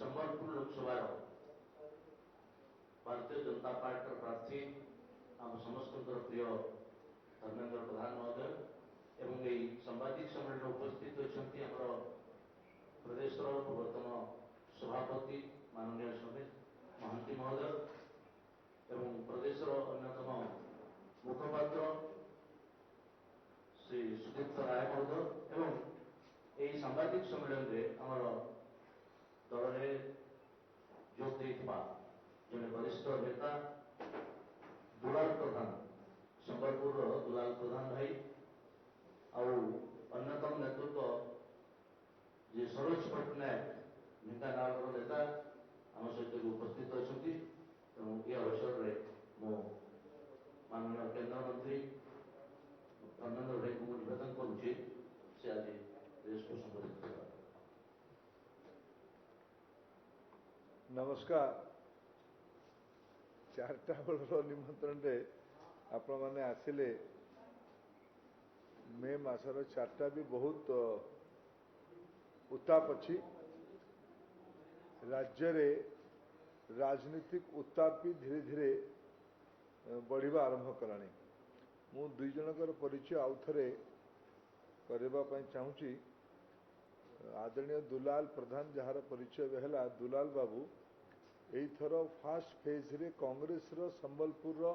Sambalpur Lok Sabha Bharatiya Janata party प्रार्थी आम समस्त प्रिय धर्मेन्द्र प्रधान महोदय एवं यही सांबादिक सम्मेलन उपस्थित अच्छा प्रदेश पूर्वतन सभापति माननीय समेत महांती महोदय एवं प्रदेश अन्यतम मुखपात्र श्री सुदीप्त राय महोदय एवं यही सांबादिक सम्मेलन में आमर दल में जोग देइथिबा जने वरिष्ठ नेता दुलाल प्रधान संबलपुर दुलाल प्रधान भाई आउ अन्यतम नेतृत्व जे सरोज पट्टनायक ढेंकानाल नेता आम सहित उपस्थित अच्छा तेणु ये अवसर में मो माननीय केन्द्र मंत्री धर्मेन्द्र भाई को निवेदन करुच्ची से आज देश को संबोधित करवा। नमस्कार। चारटा बेलर निमंत्रण आपण मैंने आसिले मे मासर चारटा भी बहुत उत्ताप अच्छी राज्य रे राजनीतिक उत्ताप भी धीरे धीरे बढ़िबा आरंभ कलानी। मु दुई जनकर परिचय आउ थे करने चाहूँगी। आदरणीय दुलाल प्रधान जार परिचय है दुलाल बाबू यही थर फास्ट फेज रे कांग्रेस रो संबलपुर रो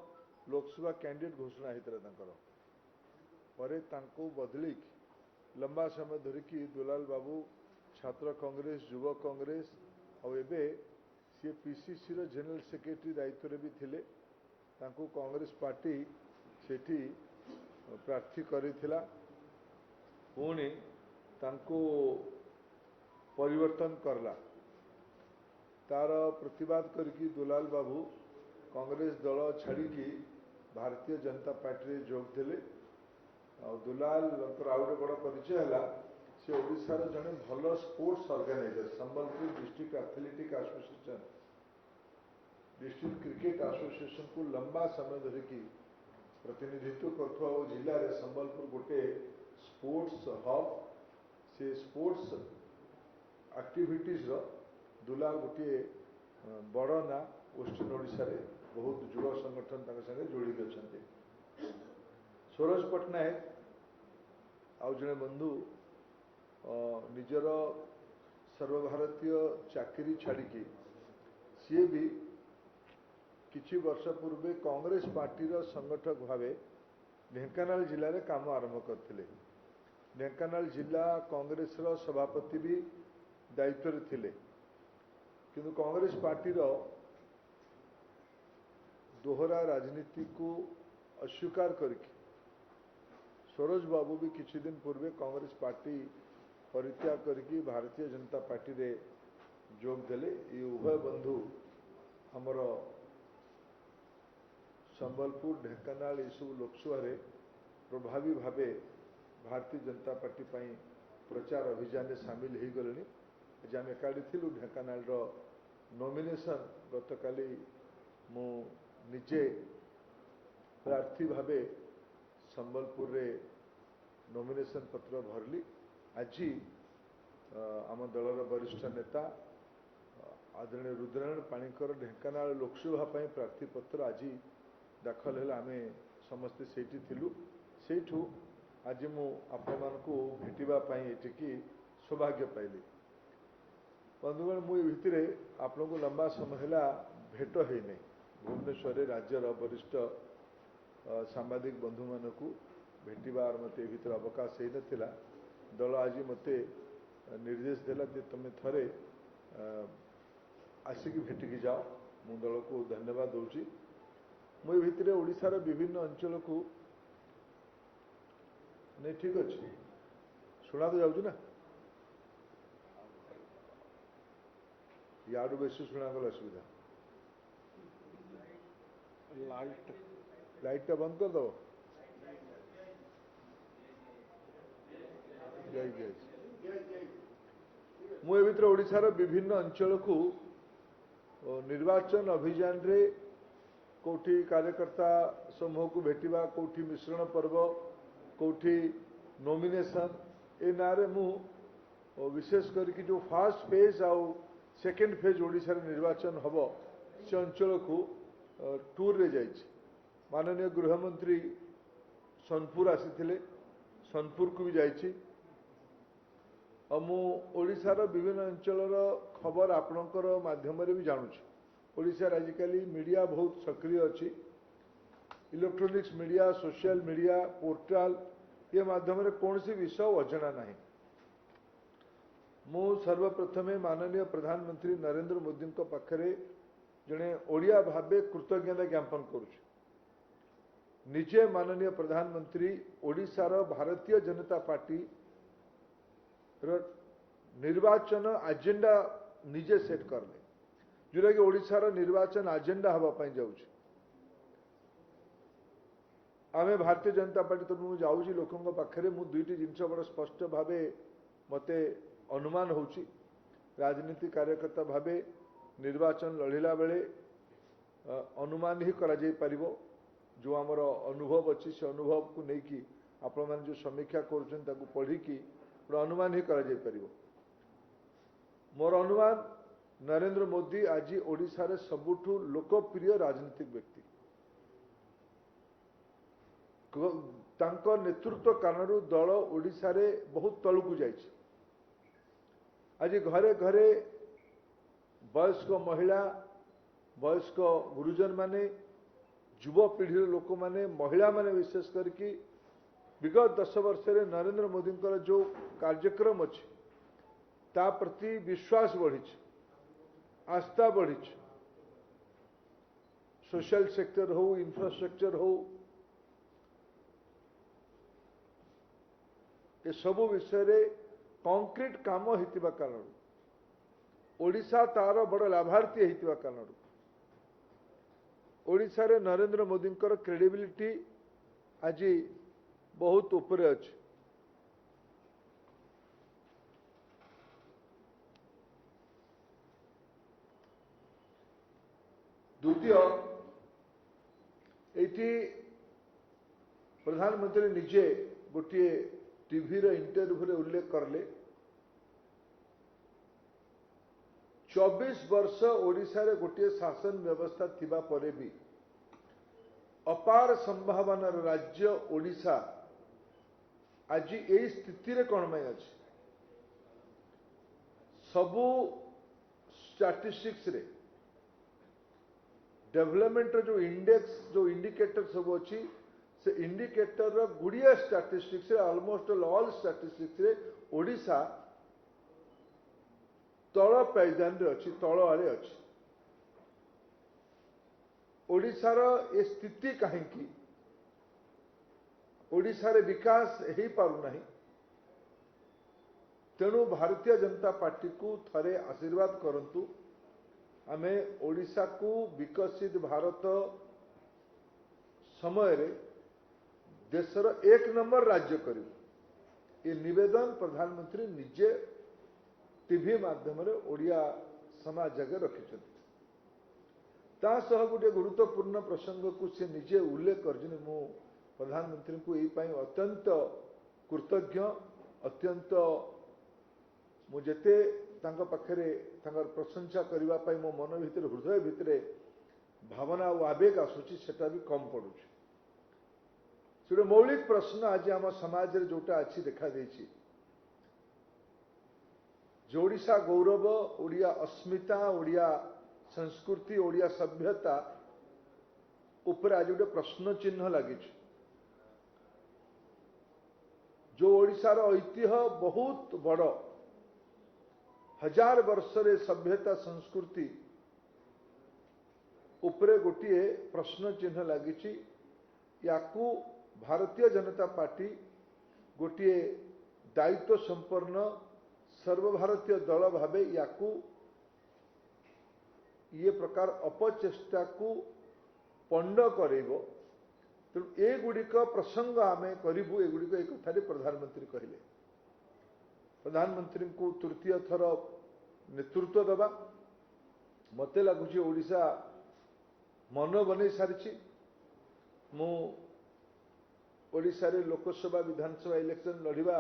लोकसभा कैंडिडेट घोषणा होता परे तांको बदलिक लंबा समय धरिकी दुलाल बाबू छात्र कांग्रेस युवा कांग्रेस और एबे सी पीसीसी रो जनरल सेक्रेटरी दायित्व रे भी थिले। तांको कांग्रेस पार्टी सेठी प्रार्थी करिथिला पुणी तांको परिवर्तन करला। तार प्रतिवाद करके दुलाल बाबू कांग्रेस दल छाड़ी भारतीय जनता पार्टी रे जोग देले। दुलाल आउ गोटे बड़ परिचय है सी ओडिशार जड़े भल sports organiser Sambalpur district athletic association district cricket association को लंबा समय धरिकी प्रतिनिधित्व करथुआ जिले में संबलपुर गोटे स्पोर्ट्स हब से स्पोर्ट्स एक्टिविटीज रो दुलाल गोटे बड़ ना वेस्टर्न ओडिशा रे बहुत युवा संगठन संगे जोड़ी अच्छा। सरोज पट्टनायक आउ जड़े बंधु निजर सर्वभारतीय चाकरी छाड़ी सी भी किछि वर्ष पूर्वे कांग्रेस पार्टी रो संगठक भावे ढेंकानाल जिले में काम आरंभ करथिले। ढेंकानाल जिला कांग्रेस रो सभापति भी दायित्व रे थिले किंतु कांग्रेस पार्टी रो दोहरा राजनीति को अस्वीकार करके सरोज बाबू भी किछि दिन पूर्वे कांग्रेस पार्टी परित्याग करके भारतीय जनता पार्टी रे जोग देले। ये उभय बंधु हमर संबलपुर ढेंकानाल यू लोकसभा रे प्रभावी भावे भारतीय जनता पार्टी पाई प्रचार अभियान सामिल हो गले। आज आम एकाठी थिलु ढेंकानाल रो नॉमिनेशन गतकाली मु निजे प्रार्थी भावे संबलपुर रे नॉमिनेशन पत्र भरली। आज आम दलर वरिष्ठ नेता आदरणीय रुद्रनारायण पाणीकर ढेंकानाल लोकसभा पाई प्रार्थी पत्र आज दाखल है। आम समस्ते सेठी थिलु सेठू आज मु आपण मानकु भेटिबा पाई एटिकी सौभाग्य पाइली। बंधुगण मु भितरे आपण को लंबा समय है भेट है नहीं। भुवनेश्वर राज्यर वरिष्ठ सांबादिक बंधु मानक भेटार मत भर अवकाश हो ना। दल आज मत निर्देश देला जे तुम थरे आसिक भेटिकी जाओ। मु दल को धन्यवाद दूची। मुझे भितर ओडिशार विभिन्न अंचल को नहीं ठीक अच्छे शुणा तो जाऊँ ना याडू बेस शुणागला असुविधा लाइट बंद कर दो। मुझे भितर ओडिशार विभिन्न अंचल को निर्वाचन अभियान रे कोठी कार्यकर्ता समूह को भेटिबा कोठी मिश्रण पर्व कोठी नॉमिनेशन ए नारे मु विशेष करके जो फास्ट फेज आउ सेकेंड फेज ओडिशा निर्वाचन हम से अंचल को टूर रे जाइए। माननीय गृहमंत्री सोनपुर आसी सोनपुर को भी जाइए। मु ओडिशार विभिन्न अंचल खबर आपणकर माध्यम भी जानुची। ओडिशा आजिकली मीडिया बहुत सक्रिय अच्छी। Electronics media, social media, portal ये माध्यम कौन सी विषय अजना ना। मु सर्वप्रथमे माननीय प्रधानमंत्री नरेंद्र मोदी पाखरे जड़े ओडिया भावे कृतज्ञता ज्ञापन करुछु। निजे माननीय प्रधानमंत्री ओडिशार भारतीय जनता पार्टी निर्वाचन एजेंडा निजे सेट करले, जोटा कि ओडिशार निर्वाचन एजेंडा हवापाई जाउछि। आमे भारतीय जनता पार्टी तरफ जाऊँ लोकों पाखे मु दुईटी जिनस बड़ स्पष्ट भावे मते अनुमान होउछि। राजनीति कार्यकर्ता भावे निर्वाचन लड़िला बेले अनुमान ही करा जाई परिबो। जो आमर अनुभव अच्छी से अनुभव को लेकिन आपण मैंने जो समीक्षा कर पढ़ी अनुमान ही करा जाई परिबो। मोर अनुमान नरेंद्र मोदी आज ओडिशा रे सबुठु लोकप्रिय राजनीतिक व्यक्ति। तांको नेतृत्व कारण दल ओडिशा रे बहुत तलू जाइए। आज घरे घरे वयस्क महिला, वयस्क गुरुजन माने, युवपीढ़ी लोक माने, महिला माने विशेष करके विगत 10 वर्ष नरेंद्र मोदी जो कार्यक्रम अच्छी ता प्रति विश्वास बढ़ी, आस्था बढ़ी। सोशल सेक्टर हो, इंफ्रास्ट्रक्चर हो, ये सबु विषय कंक्रीट काम होइतिबा कारण ओडिशा तार बड़ लाभार्थी होइतिबा कारण ओडिशा रे नरेंद्र मोदी क्रेडिबिलिटी आज बहुत ऊपर अच्छे। द्वितीय एटी प्रधानमंत्री निजे गोटे टीवी रो इंटरव्यू उल्लेख करले 24 वर्ष ओडिशा रे गोटे शासन व्यवस्था थिबा परे भी अपार संभावना राज्य ओडिशा आज यही स्थिति रे कौन में अच्छे। सबू स्टैटिस्टिक्स रे डेवलपमेंट जो इंडेक्स जो इंडिकेटर सब अच्छी से इंडिकेटर गुड़िया स्टैटिस्टिक्स ऑलमोस्ट ऑल स्टैटिस्टिक्स रे ओडिशा तल पैदान रे अच्छी, तल आड़े अच्छी। ओडिशार ए स्थिति कहीं ओडिशा रे विकास हो पारु नहीं। तेणु भारतीय जनता पार्टी को थरे आशीर्वाद करंतु। आमे ओडिशा को विकसित भारत समय रे देशर 1 नंबर राज्य करू ये निवेदन प्रधानमंत्री निजे टीवी माध्यम रे ओडिया समाज जगह रखिछथि। ता सह गोटे गुरुत्वपूर्ण प्रसंग को से निजे उल्लेख कर मु प्रधानमंत्री को यही पाई अत्यंत कृतज्ञ, अत्यंत मुझे तांका पाखरे तांकर प्रशंसा करबा पाई मो मन भितर हृदय भितर भावना और आवेग आसुची सेटा भी कम पड़ुछि। से मौलिक प्रश्न आज आम समाज रे जोटा अच्छी देखा देछि जो ओडिशा गौरव, ओडिया अस्मिता, ओडिया संस्कृति, ओडिया सभ्यता ऊपर आज गोटे प्रश्न चिन्ह लगी। जो ओडिशार ऐतिह्य बहुत बड़ 1000 वर्ष रे सभ्यता संस्कृति उपरे गोटे प्रश्न चिन्ह लगी। याकू भारतीय जनता पार्टी गोटे दायित्व संपन्न सर्वभारतीय दल भावे याकू ये प्रकार अपचेष्टा को पंड करेबो। तो ए गुड़िक प्रसंग आमे करिबु। ए गुड़िक एक कथारे प्रधानमंत्री कहले। प्रधानमंत्री को तृतीय थर नेतृत्व दबा मते लगुची ओडिशा मन बनै सारिछि। मु ओडिशा रे लोकसभा विधानसभा इलेक्शन लड़िबा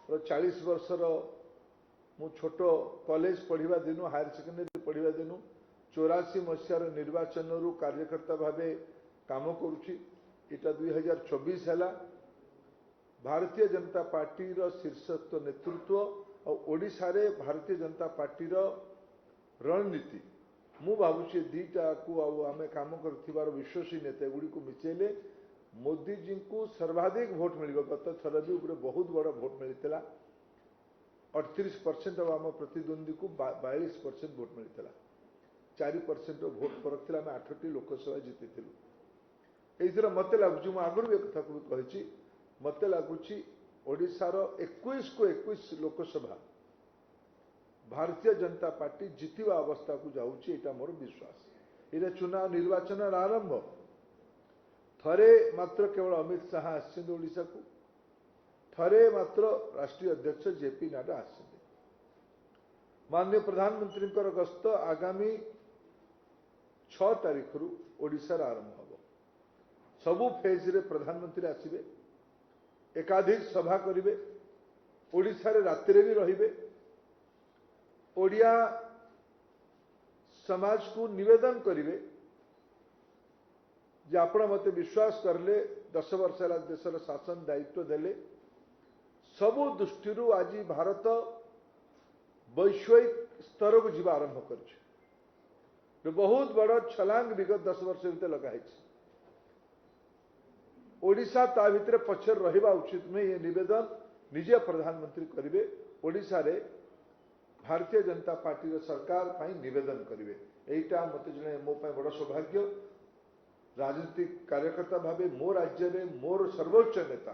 40 वर्षर मु छोट कॉलेज पढ़िबा दिनु हायर सेकेंडरी पढ़िबा दिनु 84 मसीहार निर्वाचन रु कार्यकर्ता भावे काम करुछि। इटा 2024 है भारतीय जनता पार्टी रो शीर्षस्थ नेतृत्व और ओडिशा रे भारतीय जनता पार्टी रो रणनीति मु भावुछि दीटा को आमे काम करथिबार विश्वासी नेता गुडी को मिचेले मोदी जी को सर्वाधिक वोट मिल गत थर भी बहुत बड़ा वोट मिलता 38% आम प्रतिद्वंदी को 42% वोट मिलता 4% वोट फरक थी 8टी लोकसभा जीति ये मत लगुच आगुरी भी कथा को कही मत लगुच ओडिशार 21 को 21 लोकसभा भारतीय जनता पार्टी जितवा अवस्था को जाऊँगी यहाँ मोर विश्वास। ये चुनाव निर्वाचन आरंभ थरे मात्र केवल अमित शाह आशा को थरे मात्र राष्ट्रीय अध्यक्ष जेपी नड्डा आसते माननीय प्रधानमंत्री गस्त आगामी 6 तारीख रु ओडिशा आरंभ हम सबु फेज रे प्रधानमंत्री आसिबे एकाधिक सभा करिवे ओडिशा रे रात्रि भी रहिबे ओडिया समाज को निवेदन करिवे जे आपण मते विश्वास करले 10 वर्ष है देशर शासन दायित्व देले सबु दृष्टि आज भारत वैश्विक स्तर को जीवा आरंभ कर बहुत बड़ छलांग विगत 10 वर्ष भीतर लगाई ओडिशा ता भितर पछर रहिबा उचित में ये निवेदन निजे प्रधानमंत्री करिवे ओडिशा रे भारतीय जनता पार्टी सरकार पाई निवेदन करिवे एटा मते जने मो पाई बड़ सौभाग्य राजनीतिक कार्यकर्ता भावे मो राज्य रे मोर सर्वोच्च नेता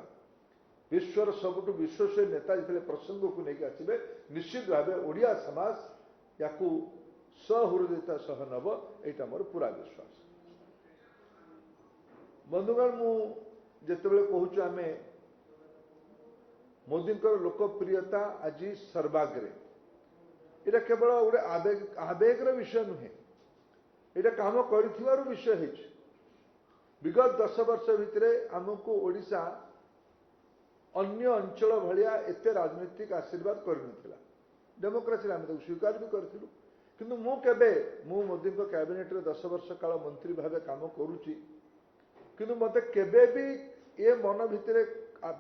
विश्वर सबुठु विश्वसनीय नेता जितने प्रसंग को लेकिन आसवे निश्चित भाव ओडिया समाज या सहृदयता सह नब यहाँ मोर पूरा विश्वास। बंधुगण मु जितेबाला कहूँ आम मोदी लोकप्रियता आज सर्वाग्रे यहाँ केवल गोटे आवेगर विषय नुहे यहाँ कम कर विषय है विगत 10 वर्ष भितर आमको ओडिशा अन्य अंचल भाया एत राजनीतिक आशीर्वाद करनथिला डेमोक्रेसी आम स्वीकार भी करूँ किंतु मु मोदी कैबिनेट रे 10 वर्ष काल मंत्री भाव काम करुच्ची किंतु मते केबे भी ये मन भितर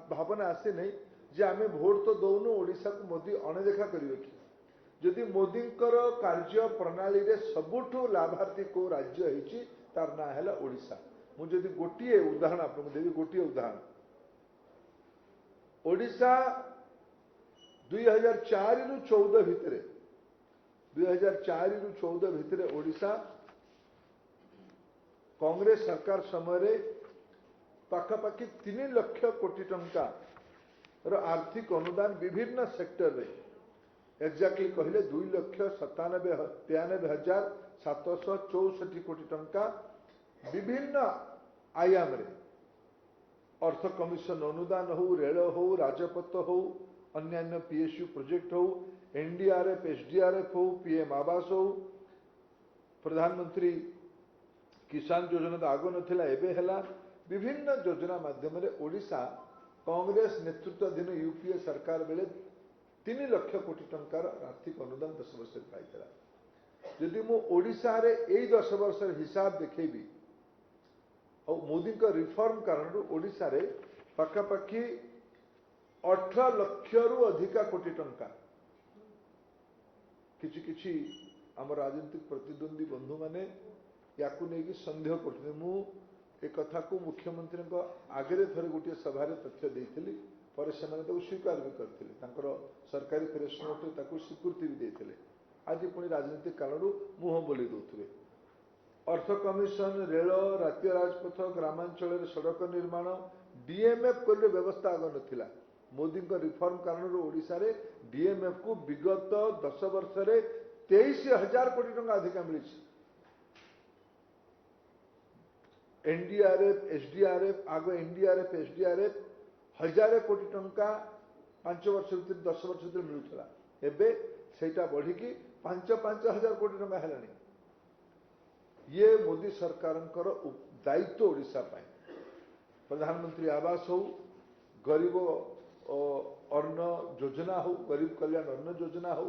भावना आसी नहीं जे आमे भोट तो दौनु ओडिशा को मोदी अणदेखा करिवे कि जदि मोदी कार्य प्रणाली रे सबुठु लाभार्थी को राज्य होइछि तार ना हैला ओडिशा। मुझे गोटे उदाहरण आपको देवी गोटे उदाहरण ओडिशा 2004 रु 14 भितर 2004 रु 14 भितर ओडिशा कांग्रेस सरकार समय पाखापाखि 3 लाख कोटी टंका आर्थिक अनुदान विभिन्न सेक्टर रे एक्जाक्टली कहले 2,93,764 कोटी टंका विभिन्न आयाम रे अर्थ कमिशन अनुदान हो रेल हो राजपथ हो अन्य पीएसयू प्रोजेक्ट हो एनडीआरएफ एसडीआरएफ हो पीएम आवास हो प्रधानमंत्री किसान योजना आग नाला एवं है विभिन्न योजना माध्यम ओडिशा कांग्रेस नेतृत्वाधीन यूपीए सरकार बेले 3 लाख कोटी टंकार आर्थिक अनुदान 10 वर्ष पाई जदि मु ओडिशा रे एई 10 वर्ष हिसाब देखेबी और मोदी का रिफॉर्म कारण ओडिशा रे पाखापाखि 18 लाख रु अधिका कोटी टंका किछि आम राजनीतिक प्रतिद्वंदी बंधु माने याकू नहीं सन्देह करते मु एक कथा को मुख्यमंत्री आगे थे गोटे सभा तथ्य देती पर से स्वीकार भी करते सरकारी प्रेस नोट स्वीकृति भी देते आज पुणी राजनीतिक कारण मुह बोली दौथे अर्थ कमिशन रेल रातीय राजपथ ग्रामांचल सड़क निर्माण डीएमएफ कर व्यवस्था आग नाला मोदी रिफॉर्म कारण ओडिशा रे डीएमएफ को विगत 10 वर्ष 23,000 कोटी टंका अधिका मिली एनडीआरएफ एसडीआरएफ आग एनडीआरएफ एसडीआरएफ 1000 कोटी टंका 5 वर्ष भर 10 वर्ष भर मिलूला एबे सेटा बढ़ी 5,000 कोटी टंका है ये मोदी सरकार दायित्व ओडिशा पाए प्रधानमंत्री आवास हो गरीब अन्न योजना हो, गरीब कल्याण अन्न योजना हो,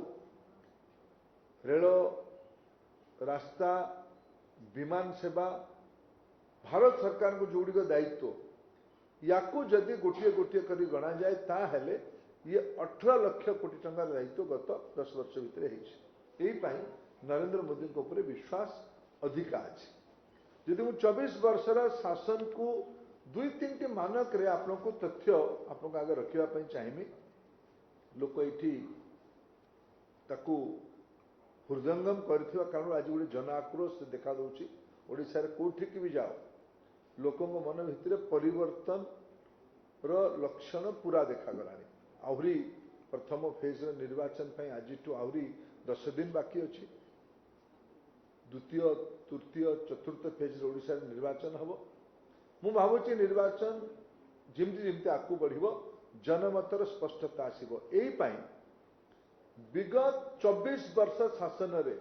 रेल रास्ता, विमान सेवा, भारत सरकार को जोड़िक दायित्व या जदि गोटे गोटे कर गणा जाए ताहले ये 18 लाख कोटी टंकार दायित्व गत 10 वर्ष भितर यही नरेंद्र मोदी ऊपर विश्वास अधिका अच्छे। यदि मुझे 24 वर्षर शासन को 2-3 मानक रे आपको तथ्य आपको आगे रखापी चाहिए। लोक ये हृदयंगम कर कारण आज गोटे जन आक्रोश देखा दूसरी ओडिशा रे कोठिक भी जाओ लोकों मन भितर परिवर्तन लक्षण पूरा देखा आहरी प्रथम फेज निर्वाचन आज आहरी 10 दिन बाकी अच्छी। द्वितीय तृतीय चतुर्थ फेज ओडिशा रे निर्वाचन हम मु भावुची निर्वाचन जिमती जिमती आगू बढ़िबो जनमतर स्पष्टता आसीबो। एई पई विगत 24 वर्ष शासन रे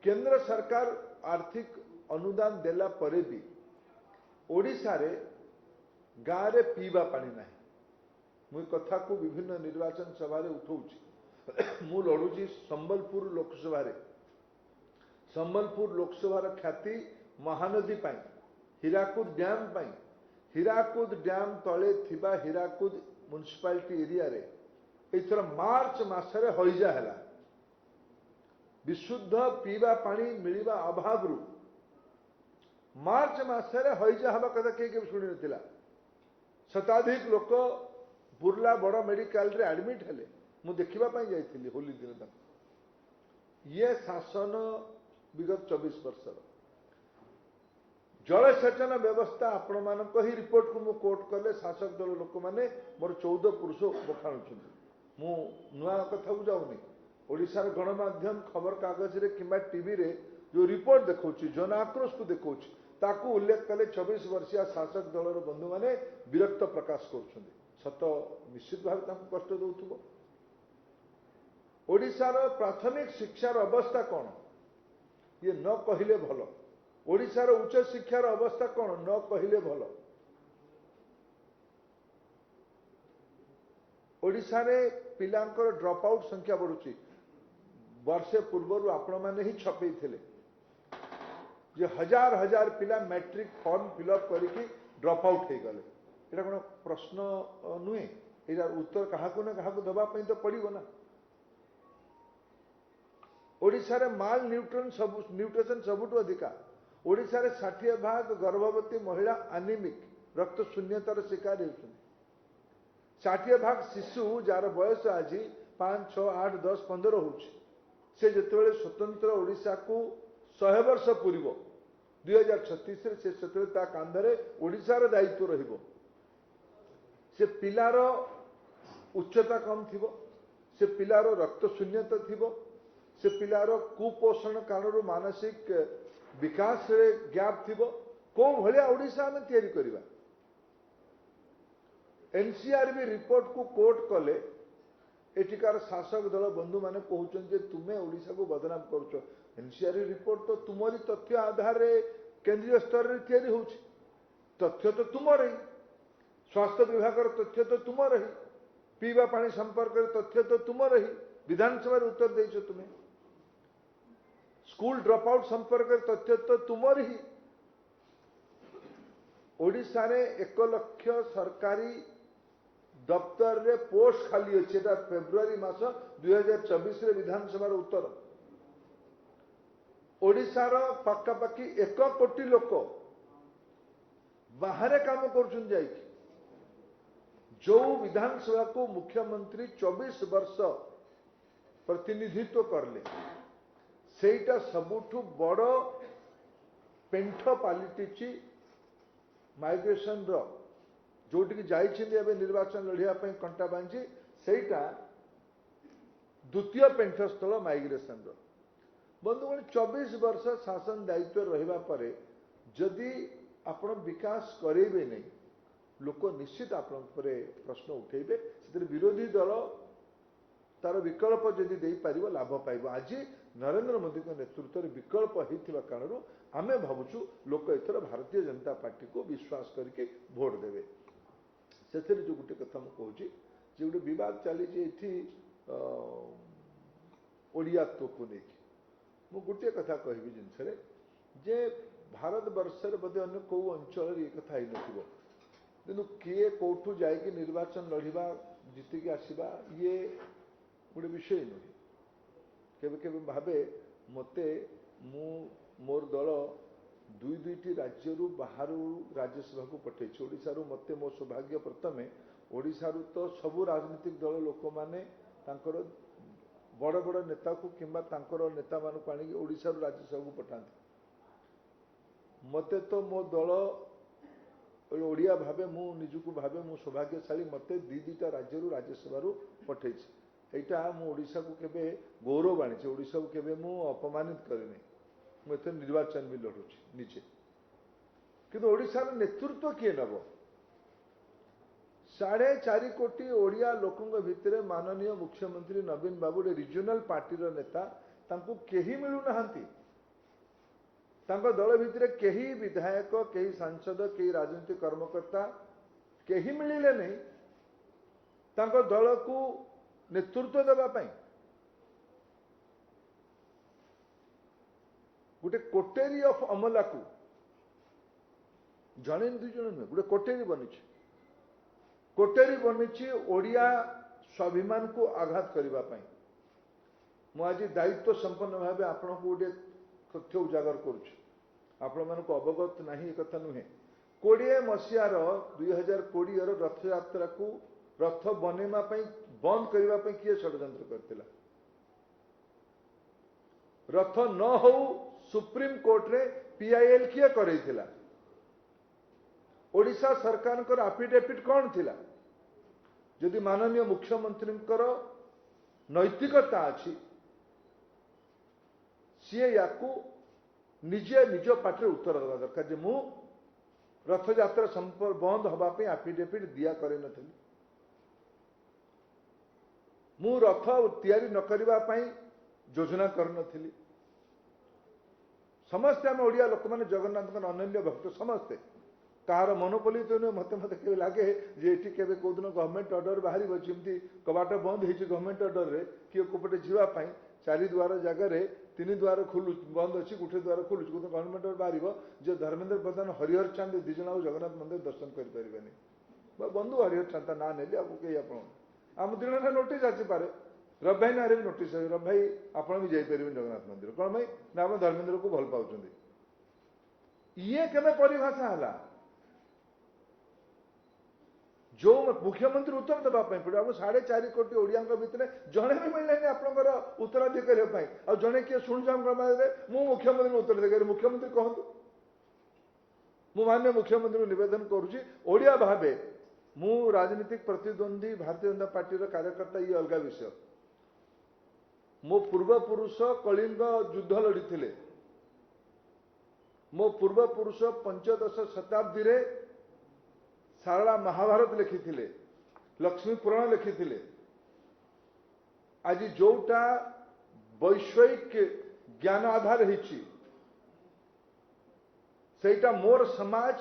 केंद्र सरकार आर्थिक अनुदान देला परे भी ओडिशा रे गाँ रे पीवा पानी नहीं। मुई कथा को विभिन्न निर्वाचन सभा रे उठाऊची। मु लड़ुची संबलपुर लोकसभा रे। संबलपुर लोकसभार ख्याति महानदी पाई, हीराकुद डैम पाई, हीराकुद डैम तले थिबा हीराकुद म्युनिसिपालिटी एरिया रे एथर मार्च मासरे हईजा हैला। विशुद्ध पीवा पानी मिलिबा अभाव रु मार्च मासरे हईजा हवा कथा के शुणी नथिला। शताधिक लोक बुर्ला बड़ मेडिकल रे एडमिट हेले। मु देखिबा पाई जाइथिली होली दिन तक। ये शासन विगत 24 वर्ष जलसेचन व्यवस्था आपण मानक ही रिपोर्ट को मु कोट कले शासक दल लोक माने मोर 14 पुरुष बखाणुछन। मु नुआ कथा को जाउनी। ओडिशा रे गणमाध्यम खबर कागज रे किंबा टीवी रे जो रिपोर्ट देखौची जन आक्रोश को देखौची ताकू उल्लेख कले 24 वर्षीय शासक दलर बंधु माने विरक्त प्रकाश करुछन। सत निश्चित भाव ताकू कष्ट दउथुबो। ओडिशार प्राथमिक शिक्षार अवस्था कौन ये न कहले भल। ओडिशार उच्च शिक्षार अवस्था कौन न कहले भल। ओडिशा रे पिलांकर ड्रॉप आउट संख्या बढ़ुची। वर्षे पूर्व आपण माने ही छपई थिले जे हजार हजार पिला मैट्रिक फॉर्म फिलअप करके ड्रॉप आउट हो गले। एटा कोन प्रश्न नुहे। एटार उत्तर काहाकू ना काहाकू दबा पई तो पड़िबो ना। ओडिशा रे माल न्यूट्रिशन सबुठ अधिका। ओडिशा रे 60% गर्भवती महिला एनीमिक रक्त शून्यतार शिकार होउछन। 60% शिशु जार बयस आज 5, 6, 8, 10, 15 होउछ। से जेतेबेले स्वतंत्र ओडिशा को 100 वर्ष पूर्व 2036 रे से सेतेबेले ता कांधरे ओडिशार दायित्व रहिबो। से पिलार उच्चता कम थिबो, से पिलार रक्त शून्यता थिबो, से पिलार कुपोषण कारण मानसिक विकास रे गैप थिबो। को भलिया ओडिशा में तैयारी करिबा। एनसीआरबी रिपोर्ट को कोट कले एटिकार शासक दल बंधु माने कहउछन जे तुमे ओडिशा को बदनाम करूछ। एनसीआरबी रिपोर्ट तो तुमरी तथ्य आधार रे केंद्रीय स्तर रे तैयारी होउछ। तथ्य तो तुमर ही, स्वास्थ्य विभाग तथ्य तो तुमर ही, पीवा पानी संपर्क तथ्य तो तुमर ही। विधानसभा उत्तर देइछ तुमे। स्कूल ड्रॉप आउट संपर्क तथ्य तो तुमर ही। ओडिशा रे 1 लाख सरकारी दफ्तर रे पोस्ट खाली अच्छे। फेब्रुआरी मास 2024 रे विधानसभा उत्तर। ओडिशार पाखापाखि 1 कोटी लोक बाहर काम करुछन जाइक। जो विधानसभा को मुख्यमंत्री 24 वर्ष प्रतिनिधित्व करले सेटा सबुठु बड़ पेंठ पालिटिची माइग्रेशन रो जोटी जाइए निर्वाचन लड़िया कंटा बांझी सेटा द्वितीय पेंठस्थल माइग्रेशन रो। बंधुगण 24 वर्ष शासन दायित्व रहिबा परे जदि आपण विकास करेबे नहीं लोक निश्चित आपण परे प्रश्न उठेबे। से विरोधी दल तार विकल्प जदि दे पारिबो लाभ पाइबो। आज नरेंद्र मोदी को नेतृत्व में विकल्प होइथिबा कारण आमे भाबुछु लोक एथर भारतीय जनता पार्टी को विश्वास करके भोट देवे। ସେଥିରେ जो गोटे कथा मुझे कहूँ जे गोटे बद चली ओडियात्व को लेकिन मु गोटे कथा कहबी जिनस जे भारत वर्ष बोधे अन्य कौ अंचल ये कथा ही नथिबो किंतु किए कौठू जाइए निर्वाचन लड़वा जीतिकी आसवा ये गोटे विषय नुहे केबे केबे भावे मते मु मोर दल दुई दुईटी राज्य बाहर राज्यसभा को पठे ओडिशा मते मो सौभाग्य प्रथमे ओडिशा तो सबू राजनीतिक दल लोक माने तांकर बड़ बड़ नेता को किंबा तांकर नेता मानक आनिक ओडिशा राज्यसभा को पठाते मते तो मो दल ओडिया भावे मु निजुक भावे मु सौभाग्यशाली मते दीटा राज्य राज्यसभा पठे यहाँ मु ओडिशा को केबे गौरव आनी ओडिशा को केबे मु अपमानित करेनि मुझे निर्वाचन भी लड़ुची निजे किंतु ओडिशार नेतृत्व किए नब 4.5 कोटी ओडिया लोकों भितर माननीय मुख्यमंत्री नवीन बाबू रिजनल पार्टी नेता तांको केही मिलू नहांती तांको दल भितर केही विधायक केही सांसद केही राजनीतिक कर्मकर्ता केही मिलिले नहीं तांको दल को नेतृत्व देवा पाई गोटे कोटेरी ऑफ अमला को जड़े दुई जन नुहे गोटे कोटेरी बनी ओडिया स्वाभिमान को आघात करने मुझे दायित्व संपन्न भाव आपण को गोटे तथ्य उजागर करुँ अवगत नहीं एक कथा नुहे 20 मसीहार 2020 रथ यात्रा को रथ बनवा बंद करने किए षड्यंत्र करथिला रथ न हो सुप्रीम कोर्ट रे पीआईएल किए करैथिला ओडिशा सरकार आफिडेविट कौन थिला जदि माननीय मुख्यमंत्री नैतिकता अच्छी सी या निजे निज पाटे उत्तर देवा दरकार जे मु रथ यात्रा संपर्क बंद होगापी आफिडेविट दिया करे नथिली मु रथ तैयारी न करने योजना करनथिली समस्ते आम ओडिया लोक मैंने जगन्नाथ अनन्य भक्त समस्ते कहार मनोपली तो नुहे मत मत के लगे जे ये केवे कौदिन गवर्नमेंट ऑर्डर बाहर जमी कबाट बंद हो गवर्नमेंट ऑर्डर रे किए कोपटे जावाई 4 द्वार जगार 3 द्वार खोलु बंद अच्छी गोटे द्वार खोलु गवर्नमेंट ऑर्डर बाहर जो धर्मेंद्र प्रधान हरिहर चांद दिज जन जगन्नाथ मंदिर दर्शन करें बंधु हरिहर चांद ना नेली आपको कही आम दिन नोटिस आसीपे रवि भाई ना भी नोटिस रवि भाई आप भी जापर जगन्नाथ मंदिर कौन भाई ना आप धर्मेंद्र को भल पाँच ये केवे परिभाषा है जो मुख्यमंत्री उत्तर देवा पड़े आप 4.5 कोटी ओडिया भितर जड़े भी मिलने आपंकर उत्तराधिकारी और जड़े किए शुणुचा मु मुख्यमंत्री उत्तर देकर मुख्यमंत्री कहतु मु माननीय मुख्यमंत्री निवेदन करुच्ची ओडिया भावे मु राजनीतिक प्रतिद्वंदी भारतीय जनता पार्टी कार्यकर्ता ये अलग विषय मो पूर्वपुरुष कलिंग युद्ध लड़ी मो पूर्वपुरुष 15 शताब्दी रे सारा महाभारत लिखी लक्ष्मी पुराण लिखी आज जोटा वैषयिक ज्ञान आधार सेटा मोर समाज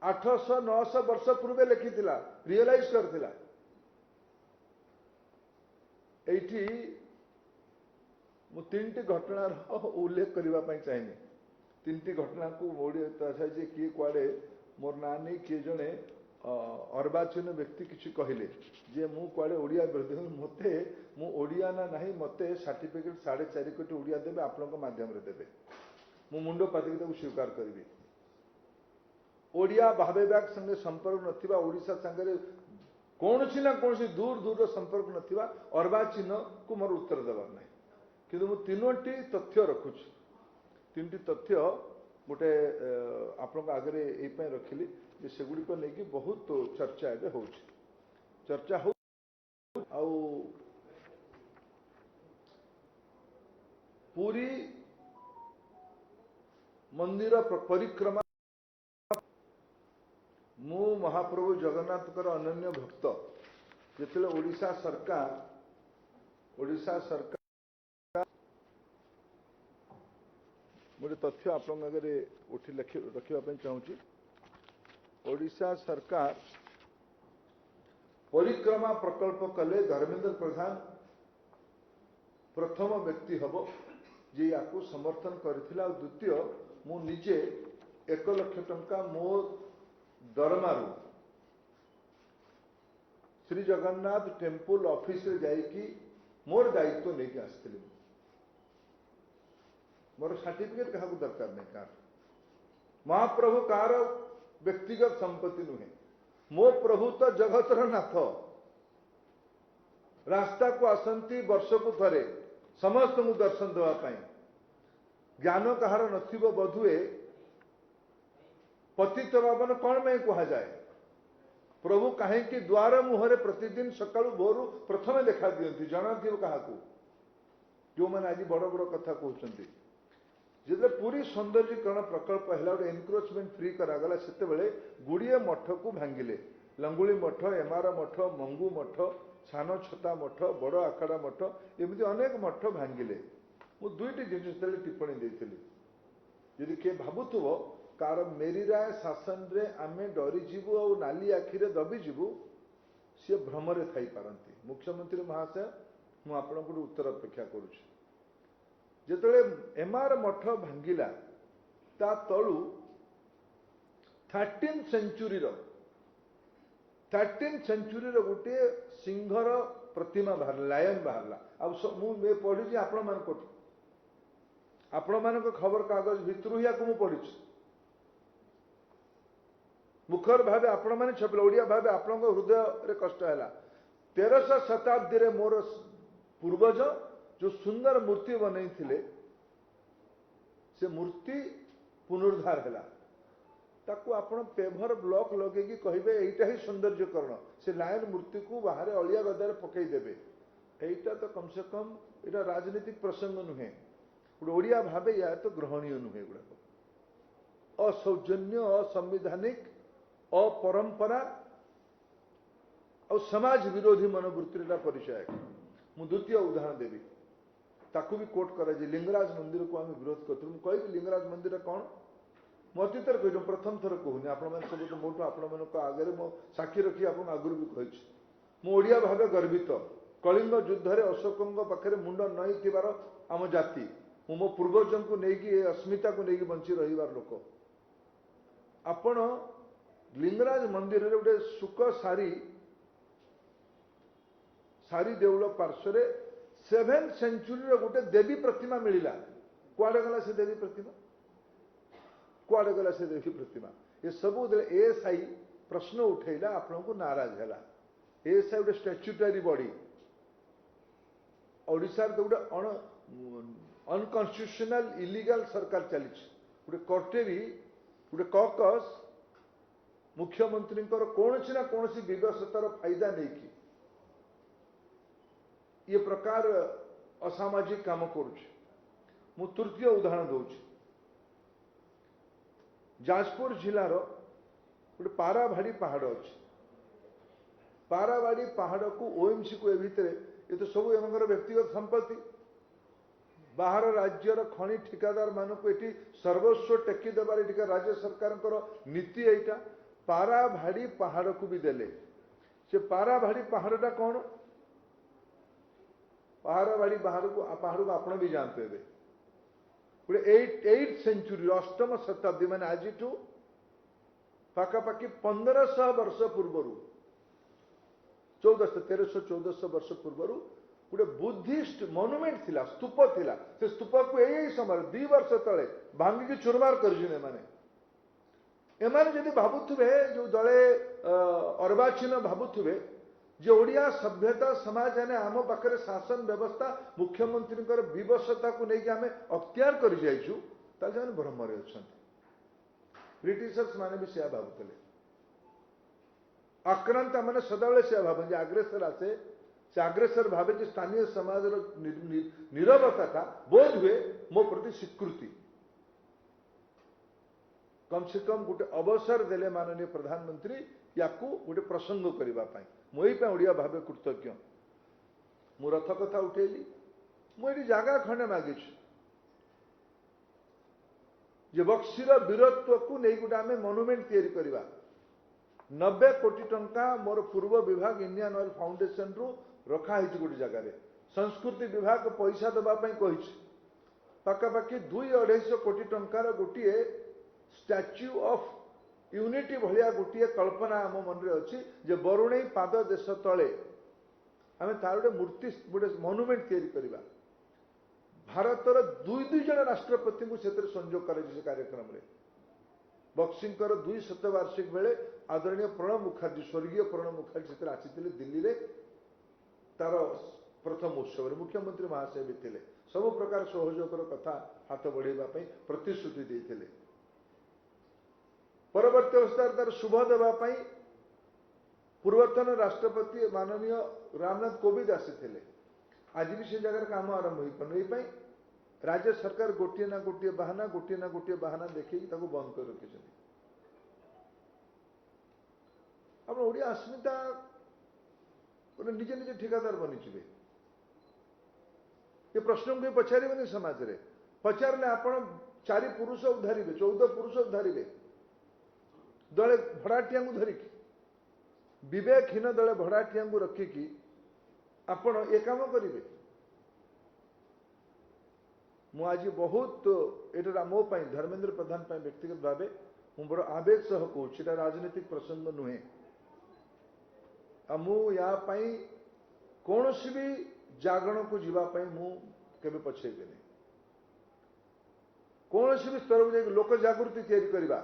800-900 वर्ष पूर्वे लिखी रियलाइज करथिला एठी मु 3टी घटनार उल्लेख करने चाहिए 3टी घटना को मोड़ी जे किए कुआड़े मोर ना नहीं किए जड़े अर्वाचीन व्यक्ति किसी कहले जे मु कुआड़े ओडिया विरोधी मते मु ओडिया ना नहीं मते सर्टिफिकेट 4.5 कोटी ओडिया देवे आपन माध्यम देवे मु मुंड पातिक स्वीकार करी ओडिया भावेबाग संगे संपर्क नथिबा ओडिशा संगे कौन सी ना कौन सी दूर दूर संपर्क नथिबा अर्वाचीन को मोर उत्तर देवार ना किंतु मु 3टी तथ्य रखुची 3टी तथ्य गोटे आपण आगे ये रखिली जे सेगुड़िक नहीं बहुत चर्चा एवं हो चर्चा हो पूरी मंदिर परिक्रमा मु महाप्रभु जगन्नाथ अनन्य भक्त जिते ओडिशा सरकार गोटे तथ्य आप आगे उठी रखापी चाहूँगी ओडिशा सरकार परिक्रमा प्रकल्प कले धर्मेंद्र प्रधान प्रथम व्यक्ति हम जे या समर्थन करथिला। द्वितीय मु निजे 1 लाख टंका मो दरमारू श्री जगन्नाथ टेम्पल ऑफिस रे जाइकी मोर दायित्व नहीं आसती। मोर सर्टिफिकेट क्या दरकार नहीं। कार महाप्रभु कार व्यक्तिगत संपत्ति नुहे। मो प्रभु तो जगतर नाथ। रास्ता को आसंती वर्ष को थरे समस्त को दर्शन देवाई। ज्ञान कहार नथिबो बधुए पतित पावन कौन में कहा जाए। प्रभु कहीं द्वार मुहरे प्रतिदिन सकाळु भोरु प्रथमे देखा दियंती। जना थी क्या जो मैंने आज बड़ बड़ कथा कहते। जिते पूरी सौंदर्यीकरण प्रकल्प है गोटे एनक्रोचमेंट फ्री करागला से गुड़िए मठ को भांगिले। लंगुली मठ, एमार मठ, मंगू मठ, सान छता मठ, बड़ आखड़ा मठ, एमती अनेक मठ भांगिले। मु दुईटी जिनिस टिप्पणी देती। यदि किए भावुव कार मेरी राय शासन रे आमे डरीजु और नाली आखिरे दबीजु सी भ्रमरे थी पारती। मुख्यमंत्री महाशय मुझे उत्तर अपेक्षा करुच्ची। जिते एमार मठ भांगिला ता तलू 13th सेंचुरी गोटे सिंहर प्रतिमा बाहर लायन बाहरला। मुझे पढ़ी आपण मान खबर कागज भितर या पढ़ी मुखर भाव आपण मैंने छपिल ओडिया भाव आपण हृदय रे कष्ट है। 13th शताब्दी रे मोर पूर्वज जो सुंदर मूर्ति बनई थिले से मूर्ति पुनरुद्धार है। ताकू आपण पेभर ब्लॉक लगे कहे यहीटा ही सौंदर्यकरण। से लायन मूर्ति को बाहर अलिया गदार पकईदेवे। यहीटा तो कम से कम यहाँ राजनीतिक प्रसंग नुहे। गोटे ओडिया भाव या तो ग्रहणीय नुहे। गुड़ाक असौजन्य, असंवैधानिक, अपरंपरा और समाज विरोधी मनोवृत्ति परिचय। मु द्वितीय उदाहरण देवी ताकू भी कोट कर लिंगराज मंदिर को आम विरोध करूँ। कह लिंगराज मंदिर कौन अतीत कह प्रथम थर कहूनी। आपण सब मोटू आपण आगे मो साक्षी रखी आप आगुरी भी कही। मुझा भाव गर्वित। कलिंग युद्ध में अशोकों पाखे मुंड नई थीबार आम जाति मो पूर्वजों को लेकिन अस्मिता को लेकिन बंची रहीबार लोक। आपण लिंगराज मंदिर रे गोटे सुक सारी देउल पार्श्व 7th सेंचुरी गोटे देवी प्रतिमा मिलला। कुआडे गला से देवी प्रतिमा? कुआडे गला से देवी प्रतिमा? ये सब एएसआई प्रश्न उठेला आपण को नाराज है। एएसआई गोटे स्टैच्यूटरी बॉडी ओडिशा तो गोटे अनकन्स्टिट्यूशनल इलीगल सरकार चली। गोटे कॉर्टेरी गोटे कॉकस मुख्यमंत्री कौन ना कौन व्यवस्थार फायदा नहीं कि ये प्रकार असामाजिक काम करुच्ची। तृतीय उदाहरण दूची। जाजपुर जिलार गोटे पाराभाड़ी पहाड़ अच्छी। पाराभाड़ी पहाड़ को ओएमसी को ये तो सब एम व्यक्तिगत संपत्ति। बाहर राज्यर खनि ठिकादार मानक ये सर्वस्व टेकी देवार राज्य सरकार नीति यहीटा। पाराभाड़ी पहाड़ को भी देले। से पाराभाड़ी पहाड़टा कौन? पाराभाड़ी पहाड़ को आपण भी जानते हैं। गोटे 8th सेंचुरी 8म शताब्दी मान आज पाखापाखि 1500 वर्ष पूर्वर 1300-1400 वर्ष पूर्वर गोटे बुद्धिस्ट मोनुमेंट थिला, स्तूप थिला। से स्तूप को यही समय 2 वर्ष तले भांगिकी चुरमार कर एमाने जदि भावुवे जो दले अर्वाचीन भावुवे जे ओडिया सभ्यता समाज ने आम पाखे शासन व्यवस्था मुख्यमंत्री विवशता को लेकिन आम अख्तियार कर भ्रमरे अच्छा। ब्रिटिशर्स माने भी से भावुले। आक्रांता मैंने सदाबले से भाव आग्रेसर आसे से आग्रेसर भावे स्थानीय समाज नीरवता था बोध हुए मो प्रति स्वीकृति। कम से कम गोटे अवसर देले माननीय प्रधानमंत्री या गोटे प्रसंग करने मुझे ओडिया भाव कृतज्ञ। मु रथ कथा उठेली। मुझे जगह खंडे मागी जे बक्सीर वीरत्व को नहीं गोटे आम मोनुमेंट तैयारी करवा। 90 कोटी टंका मोर पूर्व विभाग इंडियन ऑयल फाउंडेशन रु रखा गोटे जगार संस्कृति विभाग पैसा देवाई कही पाखापाखि 200-250 कोटी टंकार गोटे स्टैच्यू ऑफ यूनिटी भलिया गोटे कल्पना आम मन अच्छी जे बरुणेई पाद देश तले आम तार गोटे मूर्ति गोटे मनुमेंट तैयारी करवा भारतर 2 जन राष्ट्रपति को संजोग कर कार्यक्रम में बक्सिंकर 200 वार्षिक बेले आदरणीय प्रणब मुखर्जी स्वर्गीय प्रणब मुखर्जी से आसी दिल्ली में तार प्रथम उत्सव मुख्यमंत्री महाशय भी थे सब प्रकार सहयोगर कथा हाथ बढ़ाई प्रतिश्रुति देते परवर्ती अवस्था तार शुभ देवाई पूर्वतन राष्ट्रपति माननीय रामनाथ कोविंद आसी आज भी से जगह काम आरंभ हो पारे राज्य सरकार गोटे ना गोटे बाहाना देखिए बंद कर रखी आप ओडिया अस्मिता निजे निजे ठिकादार बनी ये प्रश्न को पचारे समाज में पचारे आप 4 पुरुष उधारे 14 पुरुष उधारे दले भड़ाटिया धरिकी विवेकहीन दले भड़ाटिया रखिकी आपण ये काम करेंगे मुझे बहुत ये मो धर्मेंद्र प्रधान व्यक्तिगत भाव मुझे बड़ आवेग सह कहूँ राजनीतिक प्रसंग नुहे या कौन भी जागरण को जीवाई मुझे पछेबी कौन भी स्तर को जाकर लोक जागृति तैयारी करवा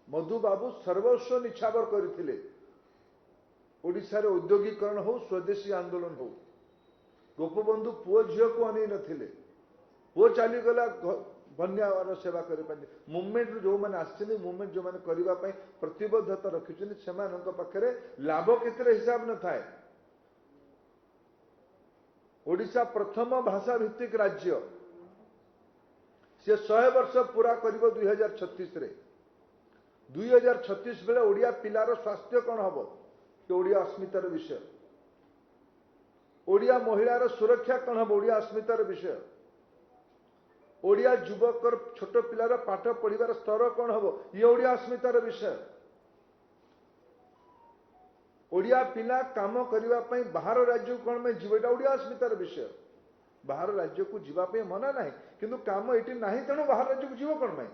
मधु बाबू सर्वस्व निछावर करते ओडिशा रे औद्योगिकरण हो स्वदेशी आंदोलन हो गोपबंधु पुओ झील को अनै नथिले पुओ चलीगला बन्यार सेवा कर मुवमेंट जो मैंने आसछन मुवमेंट जो मैंने करने प्रतिबद्धता रखिछन सेमानक पाखरे लाभ केते हिसाब न थाए ओडिशा प्रथम भाषा भित्तिक राज्य से 100 वर्ष पूरा करिवो 2036 रे 2036 बेले ओडिया पिलार स्वास्थ्य कौन हम कि ओडिया अस्मितार विषय ओडिया महिलार सुरक्षा कौन हम ओडिया अस्मितार विषय ओडिया युवकर छोट पिलार पाठ पढ़िबार स्तर कौन हम ये ओडिया अस्मितार विषय ओडिया पिला काम करने बाहर राज्य को कौन में जीवटा ओडिया अस्मितार विषय बाहर राज्य को जीवाई मना ना किंतु काम ये ना तेणु बाहर राज्य को जीव कौन में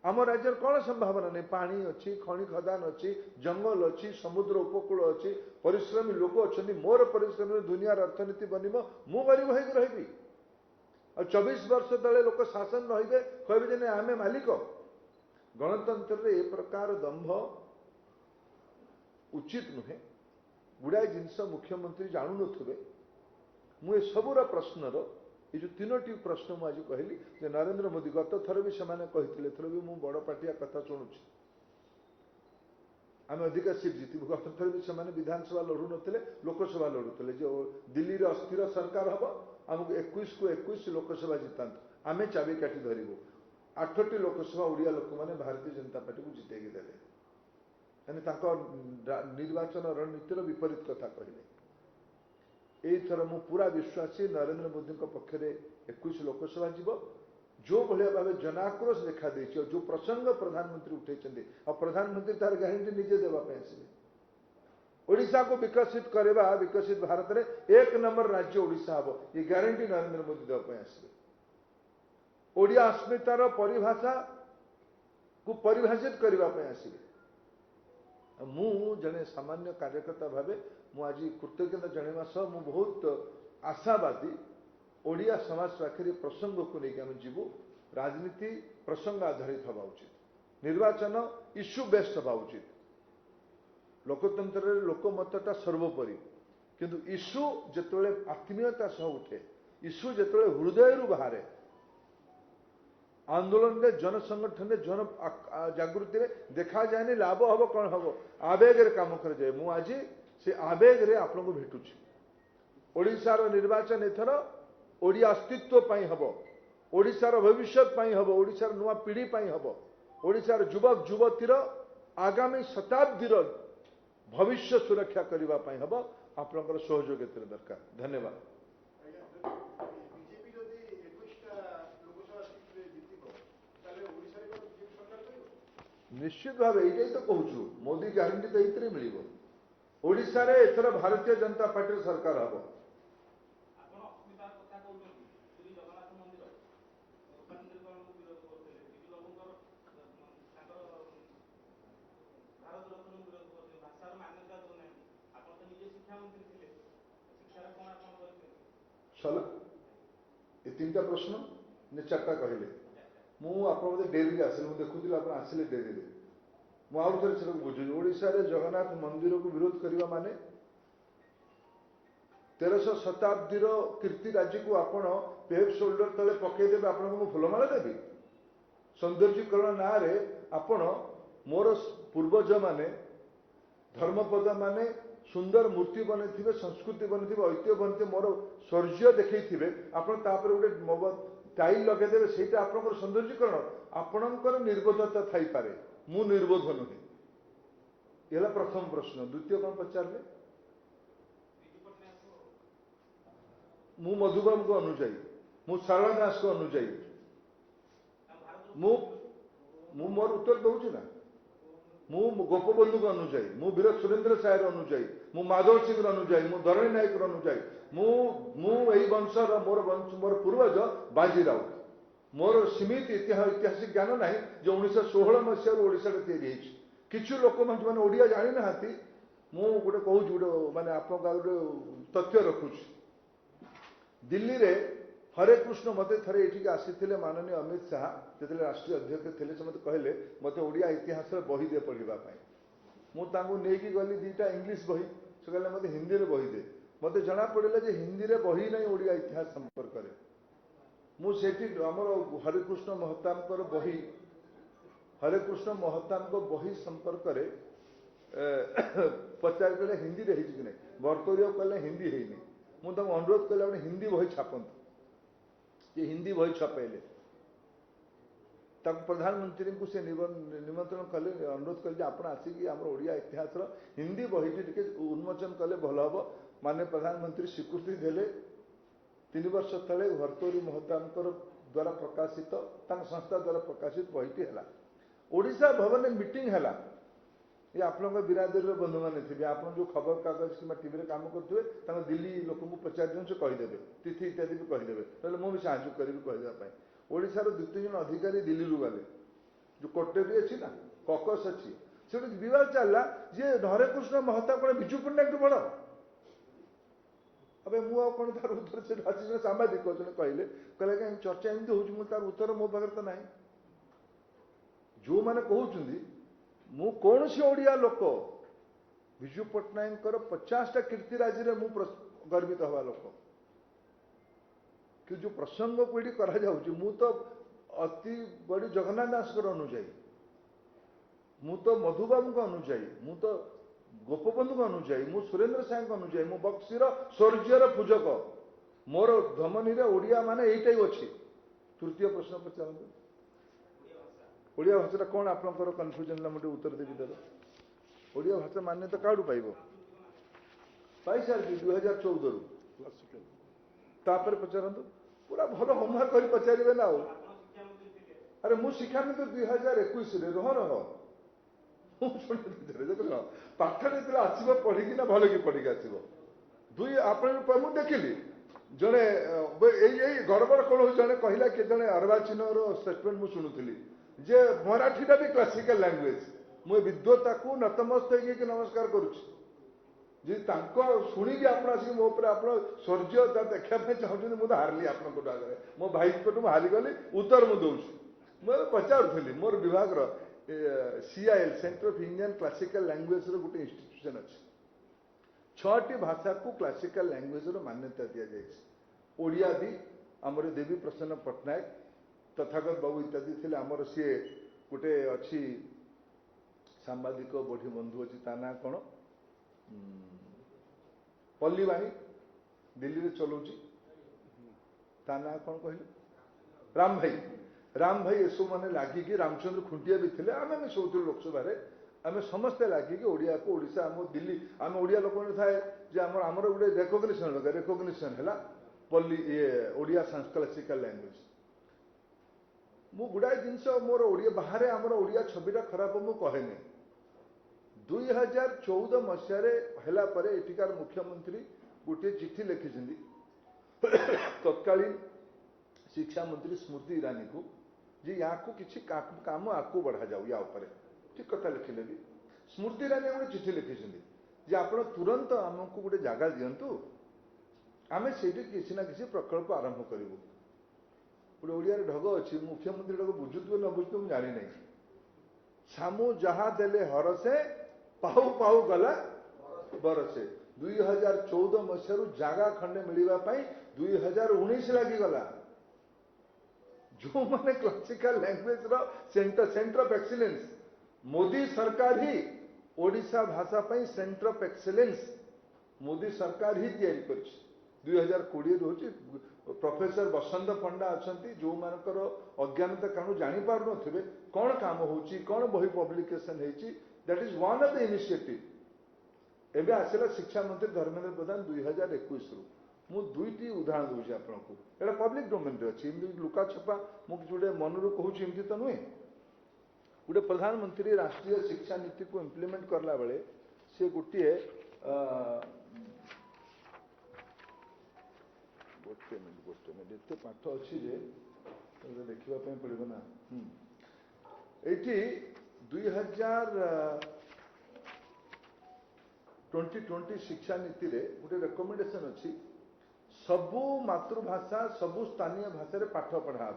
आम राज्य कौन संभावना नहीं पानी अच्छी खनि खदान अच्छी जंगल अच्छी समुद्र उपकूल अच्छी परिश्रमी लोक अच्छा मोर परिश्रम दुनिया अर्थनीति बनब मु गरीब हो रही और 24 वर्ष तले लोक शासन रे कहे जे आम मालिक गणतंत्र रे ए प्रकार दंभ उचित नुहे गुड़ाए जिनस मुख्यमंत्री जानू नुवे मुझे सबूर प्रश्नर ये जो 3टी प्रश्न मुझे कहली जे नरेंद्र मोदी गत थर भी से कहते थर भी मुझ बड़ पार्टिया कथा शुणुची आम अधिक सीट जीतु गत थर भी से विधानसभा लड़ू नथिले लोकसभा लड़ुते जो दिल्ली रे अस्थिर सरकार हम आमको 21 को 21 लोकसभा जिता आम चाबी काटी धरबू 8टी लोकसभा ओडिया लोक मैंने भारतीय जनता पार्टी को जितेकी देले निर्वाचन रणनीतिर विपरीत कथा कहले एथर मु पूरा विश्वासी नरेंद्र मोदी पक्षरे 21 लोकसभा जीव जो भाया भाव जनाक्रोश देखा देछि जो प्रसंग प्रधानमंत्री उठे और प्रधानमंत्री तार ग्यारंटी निजे देवाई आसवे ओडिशा को विकसित करवा विकसित भारत में 1 नंबर राज्य ओडिशा हम ये ग्यारंटी नरेंद्र मोदी देवाई आसवे ओडिया अस्मितार परिभाषा को परिभाषित करने आसवे मु जने सामान्य कार्यकर्ता भावे मु आज कृतज्ञता जनवा सह मु बहुत आशावादी ओडिया समाज पाखे प्रसंग को लेकिन आम जीवु राजनीति प्रसंग आधारित हवा उचित निर्वाचन इश्यू बेस्ड हवा उचित लोकतंत्र लोकमतटा सर्वोपरि किंतु इश्यू जिते आत्मीयता सह उठे इश्यू जिते हृदय बाहर आंदोलन में जनसंगठन जन जागृति देखा जाए लाभ हम कौन हम आवेग काम कर जाए मु आज से आवेग रे आप भेटुची ओडिशार निर्वाचन एथर ओडिया अस्तित्व हम ओडिशार भविष्य हम ओडिशार नुआ पीढ़ी हम ओडिशार युवक युवतीर आगामी शताब्दीर भविष्य सुरक्षा करने हम आपंकर सहयोग दरकार धन्यवाद। निश्चित भाव ये तो कहूँ मोदी ग्यारंटी तो ये मिल ओडिशा रे एथर भारतीय जनता पार्टी सरकार हम चलो ये 3टा प्रश्न ने 4टा कहले मुझे डेरी आसिल मुझे देखुली आप आसिले डेरी मुझे बुझुची ओडिशा रे जगन्नाथ मंदिर को विरोध करने माने 1300 शताब्दी कीर्तिराजी को आपण पेव शोल्डर तले पकईदेवे आपको फुलमाला देवी सौंदर्यीकरण ना रे आपण मोर पूर्वज माने धर्मपद माने सुंदर मूर्ति बने संस्कृति बने ऐतिह्य बने मोर शौर्य देखते आपड़ गोटे टाइल लगेदेवे से आप सौंदर्यीकरण आपणकर निर्बोधता थी पारे मु निर्बोध नुहे ये प्रथम प्रश्न द्वितीय कौन पचारे मु मधुबाबू को अनुजाई मु सारला दास को अनुजाई मु मोर उत्तर दूची ना मु गोपबंधु को अनुजाई मु वीर सुरेंद्र सायर अनुजाई मु माधव सिंह अनुजाई मु धरणी नायक अनुजाई मु वंशर मोर पूर्वज बाजी राउत मोर सीमित ऐतिहासिक ज्ञान ना जो 1916 मसीह ओडिशा किछु लोक मैंने ओडिया जानी ना मु गोटे कहूँ गोटे माने आप गोटे तथ्य रखुची दिल्ली रे हरे कृष्ण मते थरे एठी आसी माननीय अमित शाह जो राष्ट्रीय अध्यक्ष थे मत कहले मत ओडिया इतिहास बही दे पढ़ा मुझे गली 2टा इंग्लिश बही से कहले मत हिंदी रे बही दे मत जना पड़ा जे हिंदी रे बही नहीं ओडिया इतिहास संपर्क में मुझे आमर हरिकृष्ण महताब बही हरिकृष्ण महताब बही संपर्क में पचार हिंदी रे कि नहीं बर्तौर कहले हिंदी है मुझे अनुरोध कले आप हिंदी बही छापतु ये हिंदी बही छपेले प्रधानमंत्री को से निमंत्रण कले अनुरोध कले आप आसिक आम ओडिया इतिहास हिंदी बही टी उन्मोचन कले भल हम माने प्रधानमंत्री स्वीकृति देले 3 वर्ष तले भर्तृहरि महताब द्वारा प्रकाशित संस्था द्वारा प्रकाशित बहीटी है ओडिशा भवन में मीटिंग है ये आप बिरादरी बंधु मैंने थे आप जो खबर कागज कि टीवी काम करेंगे दिल्ली लोक पचार से कहीदेवे तिथि इत्यादि भी कहीदेवे ना मुझे साहय करी कहवाई ओडार 2-3 जन अधिकारी दिल्ली गले जो कोटेरी अच्छी ना ककस अच्छी से विवाद चलला जे हरे कृष्ण महताब कौन विजु पट्टनायक बड़ अबे मुझे कौन तार उत्तर से सांबादिक कहले कहले कहीं चर्चा एमती हो तार उत्तर मो पाखे तो ना जो मैंने कहते मु कौन सी ओडिया लोक विजु पट्टनायक 50टा कीर्तिराजी रे मु गर्वित हवा लोक कि जो प्रसंग को ये करा जाउची मु तो अति बड़ी जगन्नाथ दास अनुजाई मु तो मधुबाबू को अनुजाई मु तो गोपबंधु को अनुजाई मु सुरेंद्र साय को अनुजाई मु बक्सीर शौर्यर पूजक मोर धमनी रे ओडिया माने एइटाई अछि तृतीय प्रश्न पचारंतु ओडिया भाषा कौन आपंकर कन्फ्यूजन मुझे उत्तर देवी दादा ओडिया भाषा मान्यता काड़ू पाइब पाई सारी 2014 तापर पचारतु पूरा भल होमवर्क कर पचारे ना अरे मु शिक्षा मंत्री 2021 रह रह पाठन आसब पढ़ी भल कि पढ़ी आसब दुई आप देखिली जड़े गड़बड़ कौन हो जड़े कहला कि जड़े अर्वाचीन स्टेटमेंट मुझे शुणुली जे मराठीटा भी क्लासिकल लैंग्वेज मुझे विद्वता को नतमस्त हो नमस्कार करुच्ची शुणी आप मो शौर्य देखा चाहते मुझे हारली आप आगे मो भाई पटू हारीगली उत्तर मुझे दूसरी मुझे पचारूली मोर विभाग CIL centre of Indian classical language गोटे इंस्टीट्यूशन अच्छी 6टी भाषा को क्लासिकल लैंग्वेज मान्यता दि जाए ओडिया भी आमर देवी प्रसन्न पट्टनायक तथागत बाबू इत्यादि थे आमर सी गोटे अच्छी सांबादिक बढ़ी बंधु अच्छी ता ना कौन पल्लीवाणी दिल्ली में चलाऊँगी ता ना कौन कहले राम भाई ये सब मैंने लगिकी रामचंद्र खुंटिया भी थे आम सब लोकसभा आम समस्ते लगिकी ओडिया को ओडिशा आम दिल्ली आम ओडिया लोक थाए जे आमर गोटे रेकग्निशन है पल्ली ये ओडिया क्लासिकल लैंग्वेज मु गुड़ाए जिनस मोर ओडिया बाहर आमर ओडिया छविटा खराब मु कहेनि 2014 मसीह एଠିकार मुख्यमंत्री गोटे चिठी लिखिं तत्कालीन शिक्षा मंत्री स्मृति ईरानी को जे या किसी काम आगू बढ़ा जाऊ या ठीक कथा लिखिले भी स्मृति ईरानी गोटे चिठी लिखिं जे आप तुरंत आमको गोटे जगह दिंतु आम से किसी ना किसी प्रकल्प आरंभ करूँ गोटे ओडिया ढग अच्छी मुख्यमंत्री ढग बुझुवे न बुझुवे मुझे जानी नहीं सामू जहा देले हरसे पाऊ पाऊ गला बरसे 2014 मसीह जगह खंडे मिलवाई 2019 लगिगला जो मैंने classical language centre of excellence Modi सरकार ही ओडिशा भाषा पाई सेंटर ऑफ एक्सीलेंस मोदी सरकार ही तैयारी कर 2020 हूँ प्रोफेसर बसंत पंडा अच्छा जो मानकर अज्ञानता कारण जापार थे कौन काम हो कौन बही publication that is one of the initiative एबे आसला शिक्षा मंत्री धर्मेंद्र प्रधान 2021 रु मु दुईटी उदाहरण दूसरी आपको एटा पब्लिक डोमेन रे अच्छी लुका छपा मुझे गोटे मनरू कहूँ एमती तो नुहे गोटे प्रधानमंत्री राष्ट्रीय शिक्षा नीति को इम्प्लीमेंट करला बेले से गोटे गोटे मिनट एत पाठ अच्छी जे देखा पड़ो ना ये 2020 शिक्षा नीति रे गोटे रेकमेंडेशन अच्छी सबू मातृभाषा सबू स्थानीय भाषा पाठ पढ़ा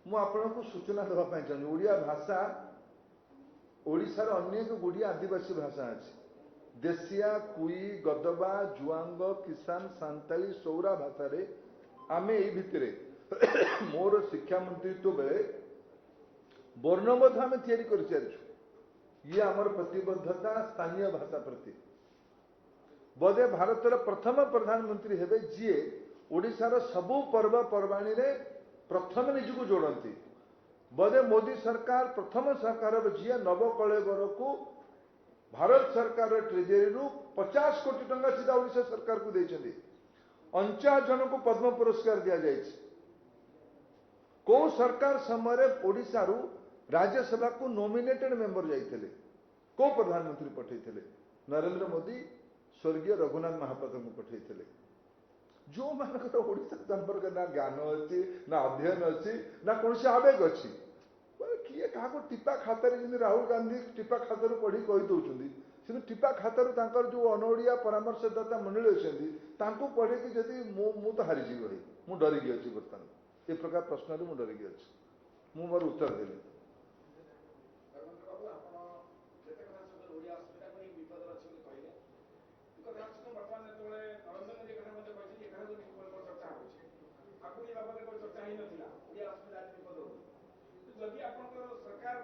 मु आपको सूचना देवाई चाहिए ओडिया भाषा ओडिशार अनेक गुड़िया आदिवासी भाषा अच्छी देसिया कुई गदबा जुआंग किसान सांताली सौरा भाषा रे आमे ए भितरे मोर शिक्षा मंत्रित्व बेले वर्णबोध आम तैयारी कर सारी ये आमर प्रतिबद्धता स्थानीय भाषा प्रति बोधे भारतर प्रथम प्रधानमंत्री हेबे जी ओडिशार सबू पर्वपर्वाणी रे प्रथम निजको जोड़ती बोधे मोदी सरकार प्रथम सरकार जी नवकलेवर को भारत सरकार ट्रेजेरी 50 कोटी टंका सीधा ओडिशा सरकार को देते 49 जन को पद्म पुरस्कार दि जाए कौ सरकार समय ओडिशा रु राज्यसभा को नॉमिनेटेड मेंबर जाइए कौ प्रधानमंत्री पठे नरेंद्र मोदी स्वर्गीय रघुनाथ महापात्र को पठे जो मानकर ओडिशा संपर्क ना ज्ञान अच्छी ना अध्ययन अच्छी ना कौन आवेग अच्छी किए क्या टीपा खातर जमी राहुल गांधी टीपा खातर पढ़ी कहीदे टीपा खातर जो अनोड़िया परामर्शदाता मंडली अच्छा पढ़े कि जदि मु तो हारीजी भाई मु डरिकी अच्छी बर्तमान ये प्रकार प्रश्न मु डरिकी अच्छी मु मोर उत्तर देली जदि आपनकर सरकार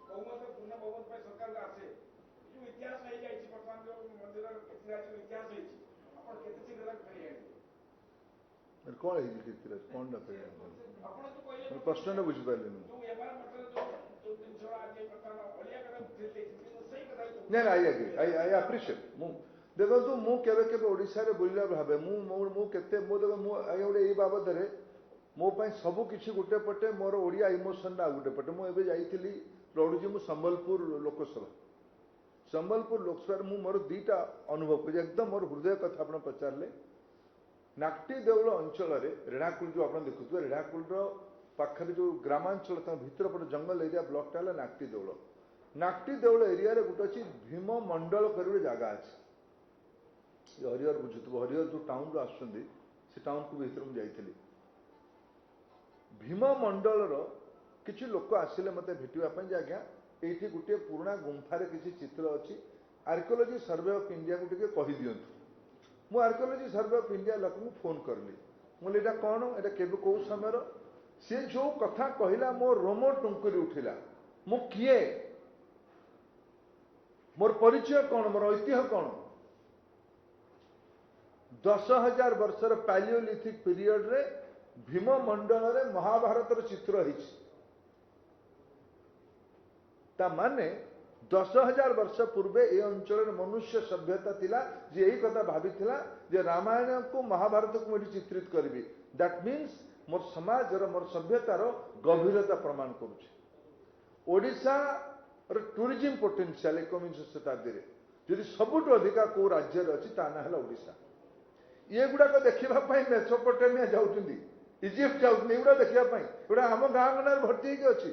बहुमत पूर्ण बहुमत पर सरकार आसे जो इतिहास नहीं जाई वर्तमान जो मंदिर इतिहास इतिहास है अपन केते शीघ्र फेरी आनी कौन है कीर्तिराज कौन ना फेरी अपन तो कहले प्रश्न ना बुझी पाले जो एबार मतलब जो दिन छोड़ा आज प्रथम ओलिया कदम फेरले सही कथा नहीं आई एग्री आई अप्रिशिएट मु देखो तो मु केबे केबे ओडिसा रे बोलला भाबे मु केते मु देखो मु आई गोटे ए बाबद रे मो पाई सबु किछि गोटे पटे मोर ओडिया इमोशन ना गोटे पटे मु एबे जाईथिली लडुजी मु संबलपुर लोकसभा मु मोर दीटा अनुभव कर एकदम मोर हृदय कथा आपण पचारले नाक्टी देउल अंचल रे रेणाकुल जो आपण देखुथबे रेणाकुल रो पाखरे जो ग्रामांचल ता भीतर पटे जंगल एरिया ब्लॉक टाला नाक्टी देउल एरिया रे गोटे अछि भीम मंडल करबे जागा अछि हरिहर बुझुथबो हरिहर जो टाउन रो आछुंदी से टाउन को भीतर मु जाईथिली भीम मंडल किसी लोक आसिले मत भेटापी आज्ञा ये गोटे पुराणा गुंफार किसी चित्र अच्छी आर्कियोलोजी सर्वे ऑफ इंडिया को टिके कही दिंतु मु आर्कियोलोजी सर्वे ऑफ इंडिया लोक फोन करली मुझे यहाँ कौन एटा केबे कौ समय सी जो कथा कहला मो रोम टुंकुरी उठिला मु किए मोर परिचय कौन मोर ऐतिह्य कौन 10,000 वर्षर पैलियोलिथिक पीरियड रे भीम मंडल रे महाभारत चित्र माने 10,000 वर्ष पूर्वे ए अंचल मनुष्य सभ्यता थिला जे यही कथा भाभी थिला जे रामायण को महाभारत को चित्रित करी दैट मीन्स मोर समाजर मोर सभ्यतार गभीरता प्रमाण करुचे। ओडिशा टूरिज्म पोटेंशियल 21 शताब्दी रे जदि सबुठ अधिका को राज्य अच्छी ता ना है ओडिशा। ये गुड़ाक देखा मेसोपोटामिया जाऊँगी, इजिप्ट जाऊँगी, एगुड़ा देखा एगुड़ा आम गाँ गंडार भर्ती अच्छी।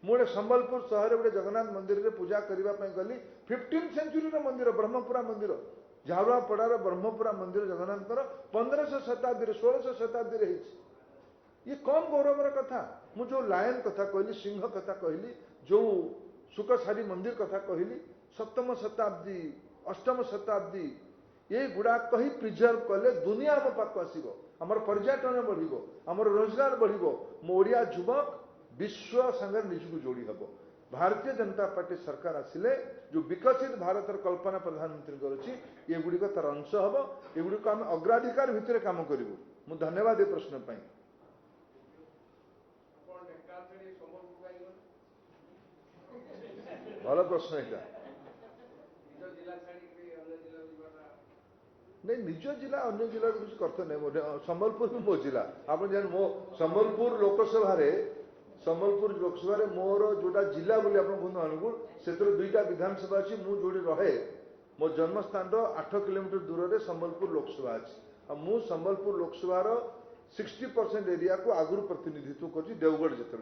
मुझे संबलपुर सहर गोटे जगन्नाथ मंदिर में पूजा करने गली 15th सेंचुरी मंदिर ब्रह्मपुरा मंदिर झारुआपड़ार ब्रह्मपुरा मंदिर जगन्नाथ 1500 शताब्दी 1600 शताब्दी ये कम गौरवर कथा। मु जो लायन कथा कहली, सिंह कथा कहली, जो सुकसारी मंदिर कथा कहली, 7म शताब्दी 8म शताब्दी ये गुड़ाक ही प्रिजर्व कले दुनिया आम पाक आसब, आमर पर्यटन बढ़, आमर रोजगार बढ़, मो ओडिया युवक विश्व संगे निजक जोड़ी हम। भारतीय जनता पार्टी सरकार आसिले जो विकसित भारत कल्पना प्रधानमंत्री अच्छी ये गुड़िक तार अंश हम। एगुड़िक आम अग्राधिकार भितर काम करूँ। मु धन्यवाद ये प्रश्न पाई। भल प्रश्न यहाँ नहीं, निज जिला अन्य जिला कुछ करते नहीं। संबलपुर भी मो जिला आप जान मो संबलपुर लोकसभा संबलपुर लोकसभा मोर जोटा जिला बोली आप अनुगुल से 2टा विधानसभा अच्छी। मु जो रहे मो जन्मस्थान 8 किलोमीटर दूर में संबलपुर लोकसभा अच्छी। मु संबलपुर लोकसभार 60% एरिया को आगुरी प्रतिनिधित्व कर देवगढ़ जिते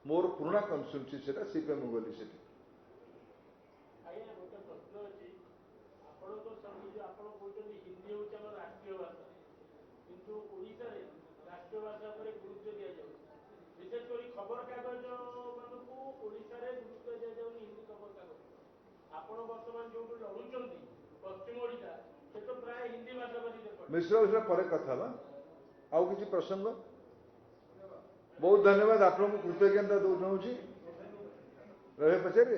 मोर पुराना कन्स्टिट्यूएंसी से सीपीएम गली से। मिश्र विषय पर कथा आउ किसी प्रसंग बहुत धन्यवाद आपको कृतज्ञता दौर रहे पचारे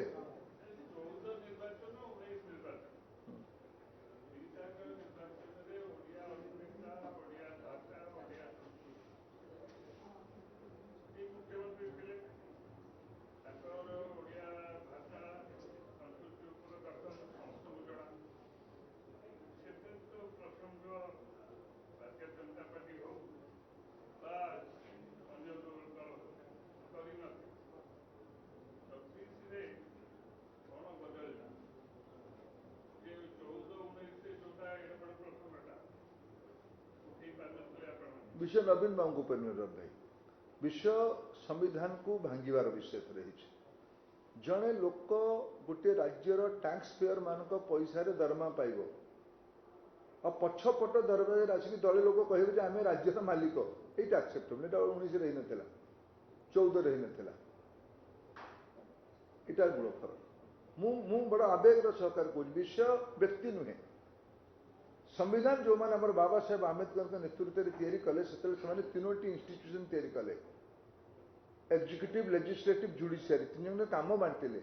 विषय नवीन बाबू को नीरव भाई विश्व संविधान को भांगार विषय रही। जड़े लोक गोटे राज्यर टैक्स पेयर मान पैसा दरमा पाइब और पछपट दरवाजे आसिक दले लोक कहे आम राज्यर मालिक ये एक्सेप्टेबल। ये 19 रही नाला 14 रही नाला यहाँ मूल फरक। मु बड़ आवेगर सहकार कह विषय व्यक्ति नुहे संविधान जो मैंने आम बाबा साहेब आंबेडकर नेतृत्व में तैयारी कले से 3टी इंस्टीट्यूशन तैयारी कले एग्जीक्यूटिव लेजिस्लेटिव जुडिशियरी 3 जन काम बांटिले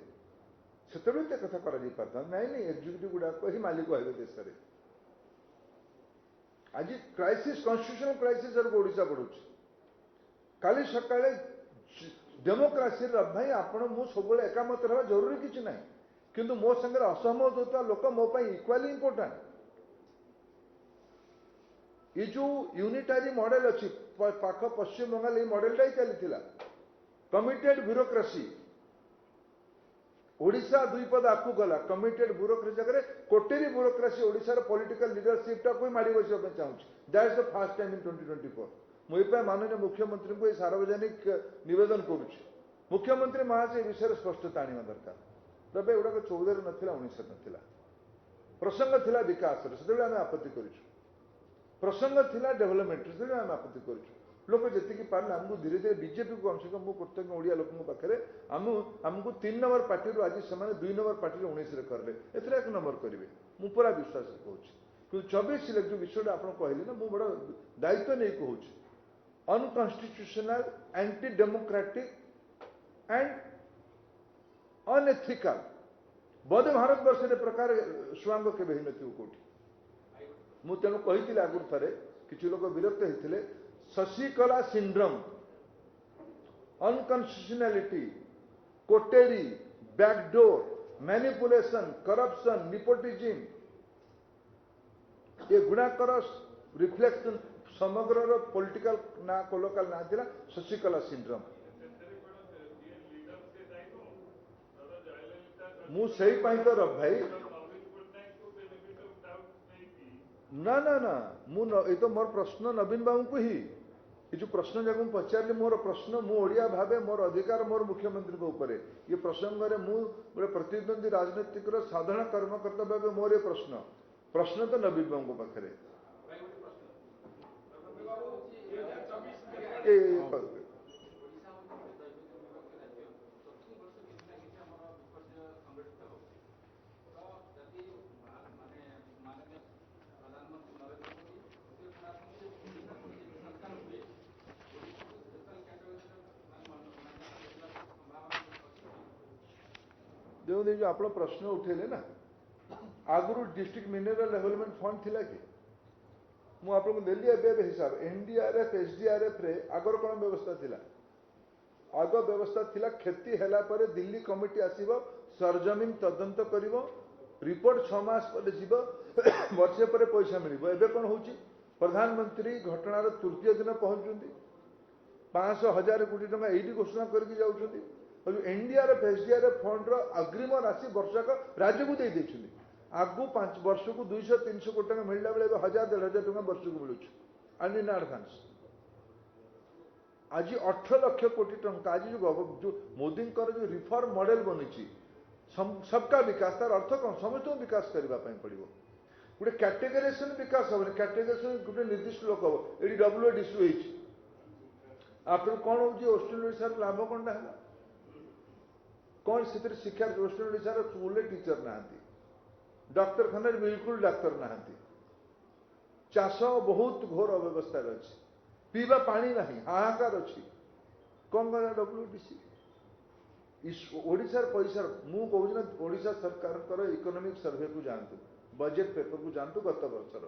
से कथा कर नहीं एग्जीक्यूटिव गुड़ाक ही मालिक हे देश में। आज क्राइसिस कन्स्टिट्यूशनल क्राइसिस ओडिशा बढ़ुच काली सकाळे डेमोक्रेसी भाई आपण मु सब एकामत रहा जरूरी किसी ना किंतु मो संगे असहमत होता लोक मो इक्वाली इंपोर्टाट। ये जो यूनिटारी मॉडल अच्छी पाख पश्चिम बंगाल ये मॉडलटा ही चली कमिटेड ब्यूरोक्रेसी ओडिशा 2 पद आपको गला कमिटेड ब्यूरोक्रेसी जगह कोटेरी ब्यूरोक्रेसी ओडिशार पॉलिटिकल लीडरशिप टा कोई मारी बसवा चाहूँ। That is the first time in 2024 मुझे माननीय मुख्यमंत्री को सार्वजनिक निवेदन करुच्ची मुख्यमंत्री महाशय विषय स्पष्टता आने दरकार। तबे एगुड़ाक 14 नाला 19 नाला प्रसंग थिला विकास से आम आपत्ति करूँ प्रसंग थिला डेवलपमेंट से आम आपत्ति करूँ। लोक जी पारे आमको धीरे धीरे बीजेपी को कम से कम मु कृतज्ञ ओडिया लोक पाखे आमको 3 नंबर पार्टी आज से 2 नंबर पार्टी 19 करले ए 1 नंबर करेंगे मु पूरा विश्वास कहूँ। कि 24 सिलेक्ट जो विषय आप कहले ना मु बड़ा दायित्व नहीं कहूँ अनकन्स्टिट्यूशनल एंटी डेमोक्रेटिक एंड अनएथिकल बोध भारत वर्ष प्रकार स्वांग के कौटी मु तेणु कही आगुरी थे किसी लोग विरक्त होते Sasikala syndrome unconstitutionality coterie backdoor manipulation corruption nepotism ये गुड़ाकर रिफ्लेक्शन समग्र पॉलिटिकल ना कोलोकाल ना थिला शशिकला सिंड्रोम मु सही पाई तो रब भाई ना ना ना मु ये तो मोर प्रश्न नवीन बाबू को ही ये जो प्रश्न जब मुझे पचारे मोर प्रश्न मु ओडिया भावे मोर अधिकार मोर मुख्यमंत्री को ऊपर ये प्रसंग में मु गोटे प्रतिद्वंदी राजनीतिक साधारण कर्मकर्ता भाव मोर ये प्रश्न तो नवीन बाबू पाखे देखो जो आप प्रश्न उठेले ना आगुरी डिस्ट्रिक्ट मिनरल डेवलपमेंट फंड थिला कि मु आपको देली एबे हिसाब एनडीआरएफ एसडीआरएफ रे आगर कौन व्यवस्था थिला आग व्यवस्था थिला क्षति हैला परे दिल्ली कमिटी आसीबो सरजमीन तदंत करिवो रिपोर्ट 6 मास पर जीवो वर्षे पर पैसा मिलिबो एबे कोन होउची प्रधानमंत्री घटनार तृतीय दिन पहुंचुंदी 500,000 कोटी टका एडी घोषणा करके जाउछंदी और एनडीआरएफ एसडीआरएफ फंड रो अग्रिम राशि वर्षक राज्य को दे देछुंदी आगु 5 वर्ष को 200-300 कोटी टका मिलला बेले 1,000-1,500 टका वर्ष को मिलुछ एंड इन एडवांस आज 8 लाख कोटी टका आज जो मोदी जो रिफॉर्म मॉडल बनी सबका विकास तार अर्थ कौन समस्त विकास करने पड़ो गोटे कैटेगराइजेशन विकास हम कैटेगराइजेशन गोटे निर्दिष्ट लोक हम ये डब्ल्यूएड इश्यू आप कौन हो ओडिशा लाभ कौन है कौन से शिक्षा ओडिशा स्कूल टीचर ना डाक्तरखाना बिल्कुल डाक्तर ना चाष बहुत घोर अव्यवस्था अच्छी पीवा पानी ना हाहाकार अच्छी कौन कह डब्ल्यूडीसी ओडिशार पैसा मु कहूँ ओडिशा सरकार इकोनॉमिक सर्वे को जानतु बजेट पेपर को जानतु गत वर्षर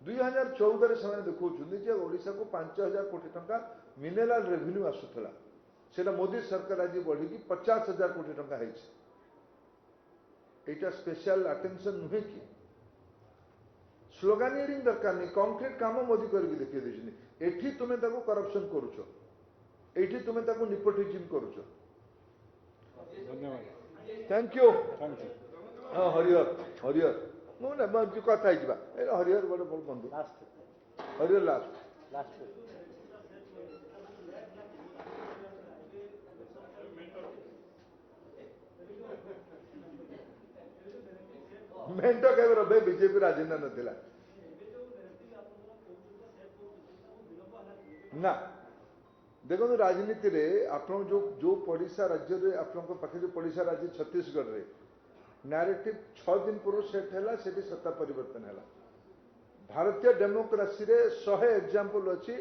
2014 से देखा ओडिशा को 5,000 कोटी टंका मिनेराल रेवेन्यू आसूला सेटा मोदी सरकार आज बढ़ी 50,000 कोटी टंका है यहाँ स्पेशल अटेंशन नुहे कि स्लोगानियरिंग दरकार नहीं कंक्रीट काम मोदी करके देखिए देछनी एठी तुमे ताको करप्शन करूछो एठी तुमे ताको निपोटिज्म करूछो धन्यवाद थैंक यू हां हरिहर हरिहर मु ना जो कथा है जिबा ए हरिहर बड़ बड़ बंधु लास्ट हरिहर लास्ट मेंटो के रबे बीजेपी राजेंद्र नथिला ना देखो राजनीति रे आप जो पड़िशा राज्य रे आपन पाखे जो पड़िशा राज्य छत्तीसगढ़ रे नैरेटिव 6 दिन पूर्व सेट हैला सेठी सत्ता परिवर्तन हैला भारतीय डेमोक्रेसी रे 100 एग्जांपल अछि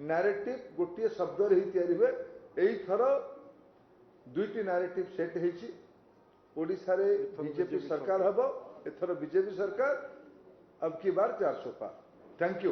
नैरेटिव गोटे शब्द रे ही तयारी हुए एई थर दुईटी नैरेटिव सेट हेछि ओडिशा रे बीजेपी सरकार हबो एथर बीजेपी सरकार अब की बार 400 पार थैंक यू।